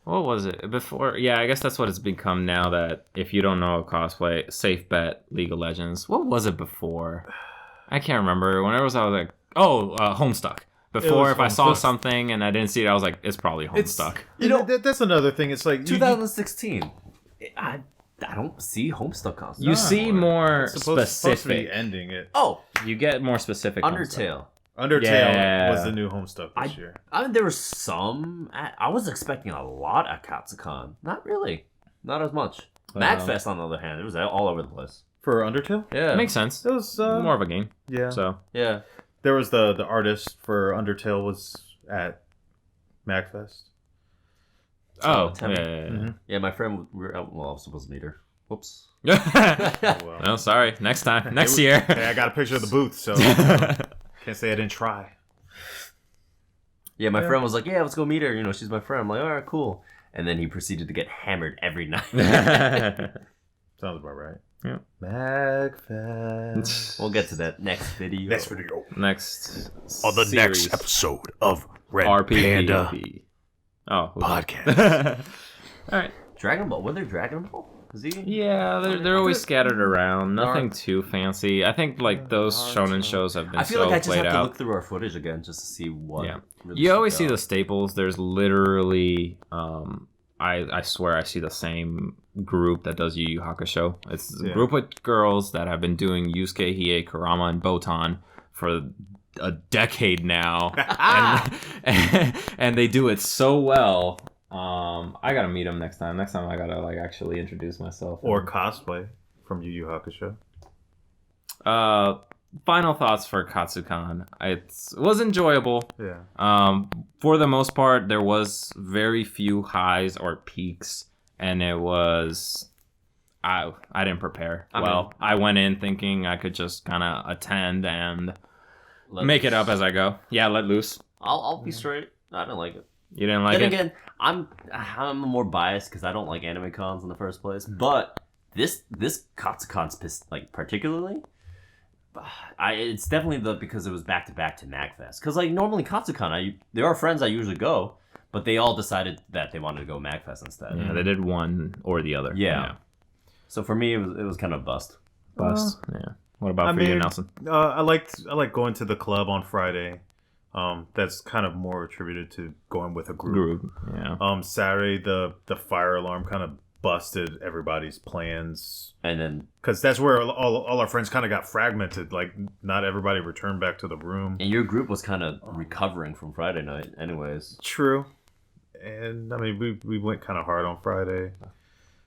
What was it before? Yeah, I guess that's what it's become now. That if you don't know a cosplay, safe bet League of Legends. What was it before? I can't remember. Whenever I was like, Homestuck. Before, if I saw something and I didn't see it, I was like, it's probably Homestuck. You know, that's another thing. It's like 2016. I don't see Homestuck constantly. You see more it's supposed to specific. be ending it. Oh, You get more specific. Undertale. Undertale Yeah. was the new Homestuck this year. I mean, there was some. I was expecting a lot at Katsucon. Not really. Not as much. MagFest, on the other hand, it was all over the place. For Undertale? Yeah. It makes sense. It was More of a game. yeah. So Yeah. There was the artist for Undertale was at MagFest. yeah. Mhm. Yeah, my friend. I was supposed to meet her. Whoops. Oh, well. Well, sorry. Next time. Next year. Hey, I got a picture of the booth, so can't say I didn't try. Yeah, my friend was like, "Yeah, let's go meet her. She's my friend." I'm like, "All right, cool." And then he proceeded to get hammered every night. Sounds about right. Yeah. MagFest. We'll get to that next video. Next video. Next On the series. next episode of Red RPP. Panda Oh, Podcast. All right. Dragon Ball. Was there Dragon Ball? Is he? Yeah, they're always scattered around. Nothing too fancy. I think like those shonen shows have been I feel so like I just played have to out. look through our footage again just to see what. Yeah. really You always see stuck the out. staples. There's literally, I swear I see the same group that does Yu Yu Hakusho. It's a group of girls that have been doing Yusuke, Hiei, Kurama, and Botan for a decade now, and they do it so well. I gotta meet them next time. Next time I gotta like actually introduce myself. Or cosplay from Yu Yu Hakusho. Final thoughts for Katsucon. It was enjoyable. Yeah. For the most part, there was very few highs or peaks, and it was I didn't prepare well. I went in thinking I could just kind of attend and make it up as I go. Yeah, let loose. I'll be straight. I don't like it. You didn't like Then it? again, I'm more biased because I don't like anime cons in the first place. But this Katsucon's like particularly, it's definitely because it was back to back to MagFest. Because like normally Katsucon, there are friends I usually go, but they all decided that they wanted to go MagFest instead. Yeah, they did one or the other. Yeah. So for me, it was kind of a bust. Bust. Yeah. What about for you, Nelson? I like going to the club on Friday. That's kind of more attributed to going with a group. Yeah. Saturday the fire alarm kind of busted everybody's plans, And then because that's where all our friends kind of got fragmented. Like not everybody returned back to the room. and your group was kind of recovering from Friday night, anyways. True, and I mean we went kind of hard on Friday.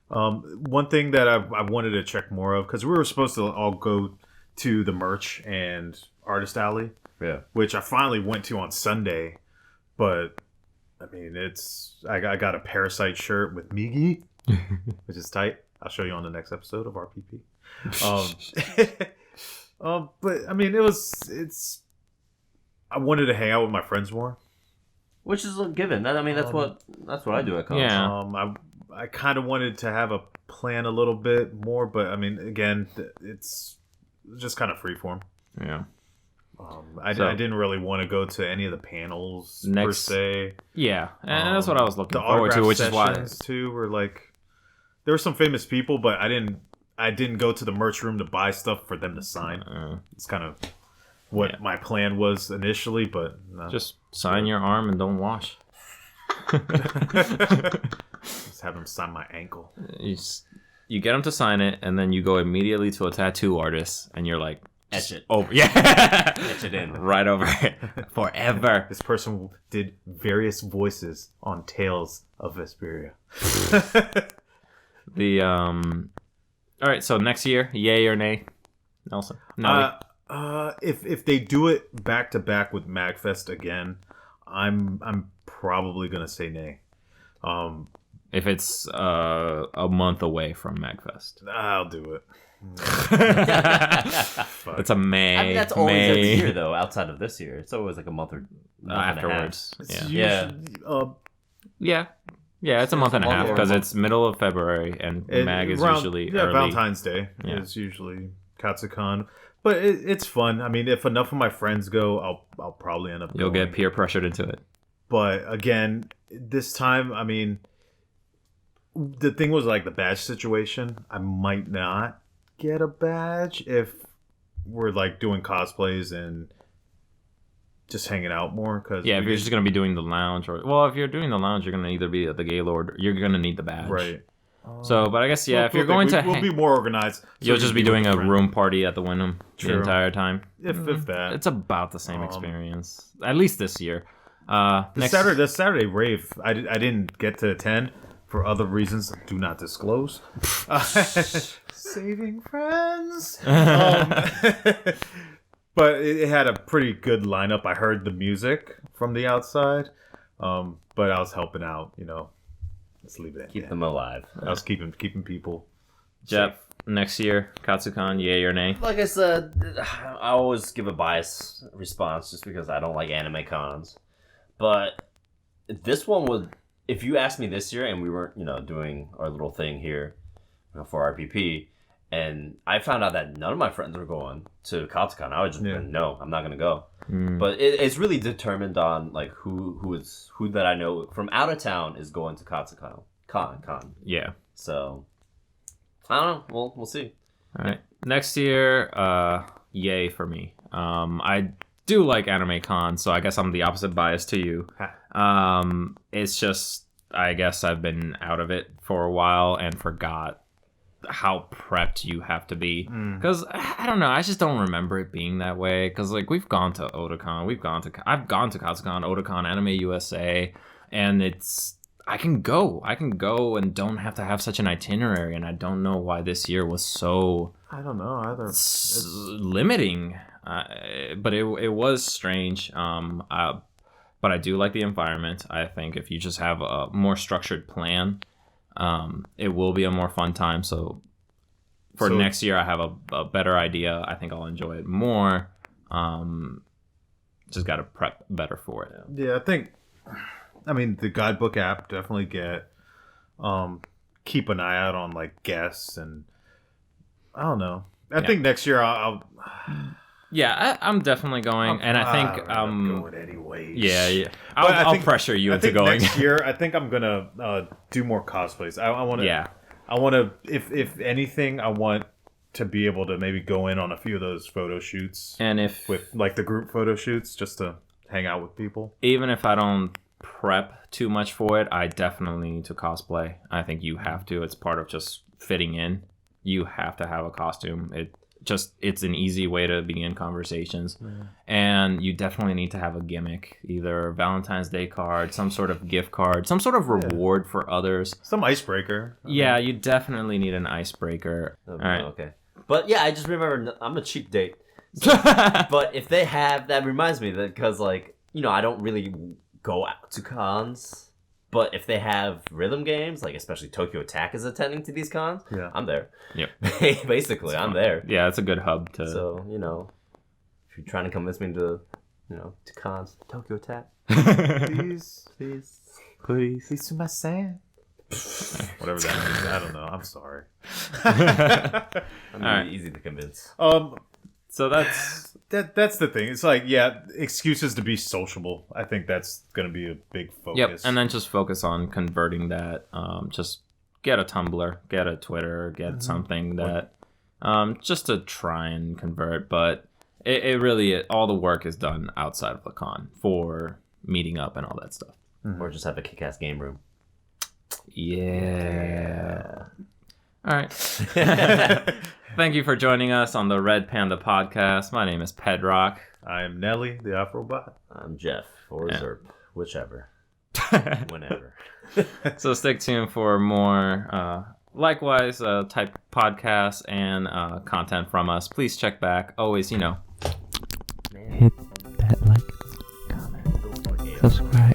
One thing that I wanted to check more of, because we were supposed to all go to the merch and artist alley. Yeah. Which I finally went to on Sunday, but I mean, I got a Parasite shirt with Migi, which is tight. I'll show you on the next episode of RPP. But I mean, I wanted to hang out with my friends more, Which is a given. I mean, that's what I do at cons. Yeah. I kind of wanted to have a plan a little bit more, but I mean, again, it's just kind of freeform. Yeah. I didn't really want to go to any of the panels per se. Yeah, and that's what I was looking the forward to, which is why too were like there were some famous people, but I didn't go to the merch room to buy stuff for them to sign. It's kind of what my plan was initially, but no. Just sign your arm and don't wash. Just have them sign my ankle. You get them to sign it, and then you go immediately to a tattoo artist, and you're like, etch it over, yeah, etch it in right over it forever. This person did various voices on Tales of Vesperia. All right, so next year, yay or nay, Nelson? No. If they do it back to back with MagFest again, I'm probably gonna say nay. If it's a month away from MagFest, I'll do it. It's a May. I mean, that's always every year, though. Outside of this year, it's always like a month or afterwards. Yeah. It's a month and a half because it's middle of February and Mag is usually early. Valentine's Day is usually Katsucon, but it's fun. I mean, if enough of my friends go, I'll probably end up. You'll get peer pressured into it. But again, this time, I mean, the thing was like the badge situation. I might not get a badge if we're like doing cosplays and just hanging out more. Cause if you're just gonna be doing the lounge, if you're doing the lounge, you're gonna either be at the Gaylord, or you're gonna need the badge, right? So, but I guess if you're going we'll be more organized. You'll just be doing a room party at the Wyndham the entire time. If that, it's about the same experience, at least this year. The Saturday rave, I didn't get to attend for other reasons. Do not disclose. Saving friends. But it had a pretty good lineup. I heard the music from the outside, but I was helping out. Let's leave it at keep them alive. I was keeping people. Jeff, next year, Katsucon, yay or nay? Like I said, I always give a biased response just because I don't like anime cons. But this one was, if you asked me this year and we weren't, doing our little thing here for RPP, and I found out that none of my friends were going to Katsucon, I would just no, I'm not going to go. But it's really determined on like who that I know from out of town is going to Katsucon. Con. Yeah. So, I don't know. We'll see. All right. Next year, yay for me. I do like anime con, so I guess I'm the opposite bias to you. It's just, I guess I've been out of it for a while and forgot how prepped you have to be. Because, I don't know, I just don't remember it being that way. Because, like, we've gone to Otakon, I've gone to Katsucon, Otakon, Anime USA, and I can go and don't have to have such an itinerary, and I don't know why this year was so... I don't know either. Limiting. But it was strange. But I do like the environment. I think if you just have a more structured plan, it will be a more fun time. So next year, I have a better idea. I think I'll enjoy it more. Just got to prep better for it. Yeah, I mean, the guidebook app, definitely keep an eye out on like guests, and I don't know. I think next year I'll Yeah, I'm definitely going, and I think going anyways. Yeah. I'll pressure you into going. Next year, I think I'm gonna do more cosplays. I want to. Yeah. I want to. If anything, I want to be able to maybe go in on a few of those photo shoots, and with like the group photo shoots, just to hang out with people. Even if I don't prep too much for it, I definitely need to cosplay. I think you have to. It's part of just fitting in. You have to have a costume. It's an easy way to begin conversations. And you definitely need to have a gimmick, either a Valentine's Day card, some sort of gift card, some sort of reward for others, some icebreaker. Yeah, you definitely need an icebreaker. All right. Okay, but yeah, I just remember I'm a cheap date, but if they have, that reminds me that, because like, I don't really go out to cons, but if they have rhythm games, like especially Tokyo Attack is attending to these cons, I'm there. Yep. Basically, I'm there. Yeah, it's a good hub to... So, if you're trying to convince me to, to cons, Tokyo Tap. Please. Please. Sumimasen. Whatever that means. I don't know. I'm sorry. I'm Alright. easy to convince. So that's That's the thing. It's like, yeah, excuses to be sociable. I think that's going to be a big focus. yep. And then just focus on converting that. Just get a Tumblr, get a Twitter, get something that just to try and convert. But it really all the work is done outside of the con for meeting up and all that stuff. Or just have a kick-ass game room. Yeah. All right. Thank you for joining us on the Red Panda podcast. My name is Pedrock. I am Nelly, the Afrobot. I'm Jeff, or Zerp, whichever, whenever. So stick tuned for more likewise type podcasts and content from us. Please check back. Always, hit that like, comment, subscribe.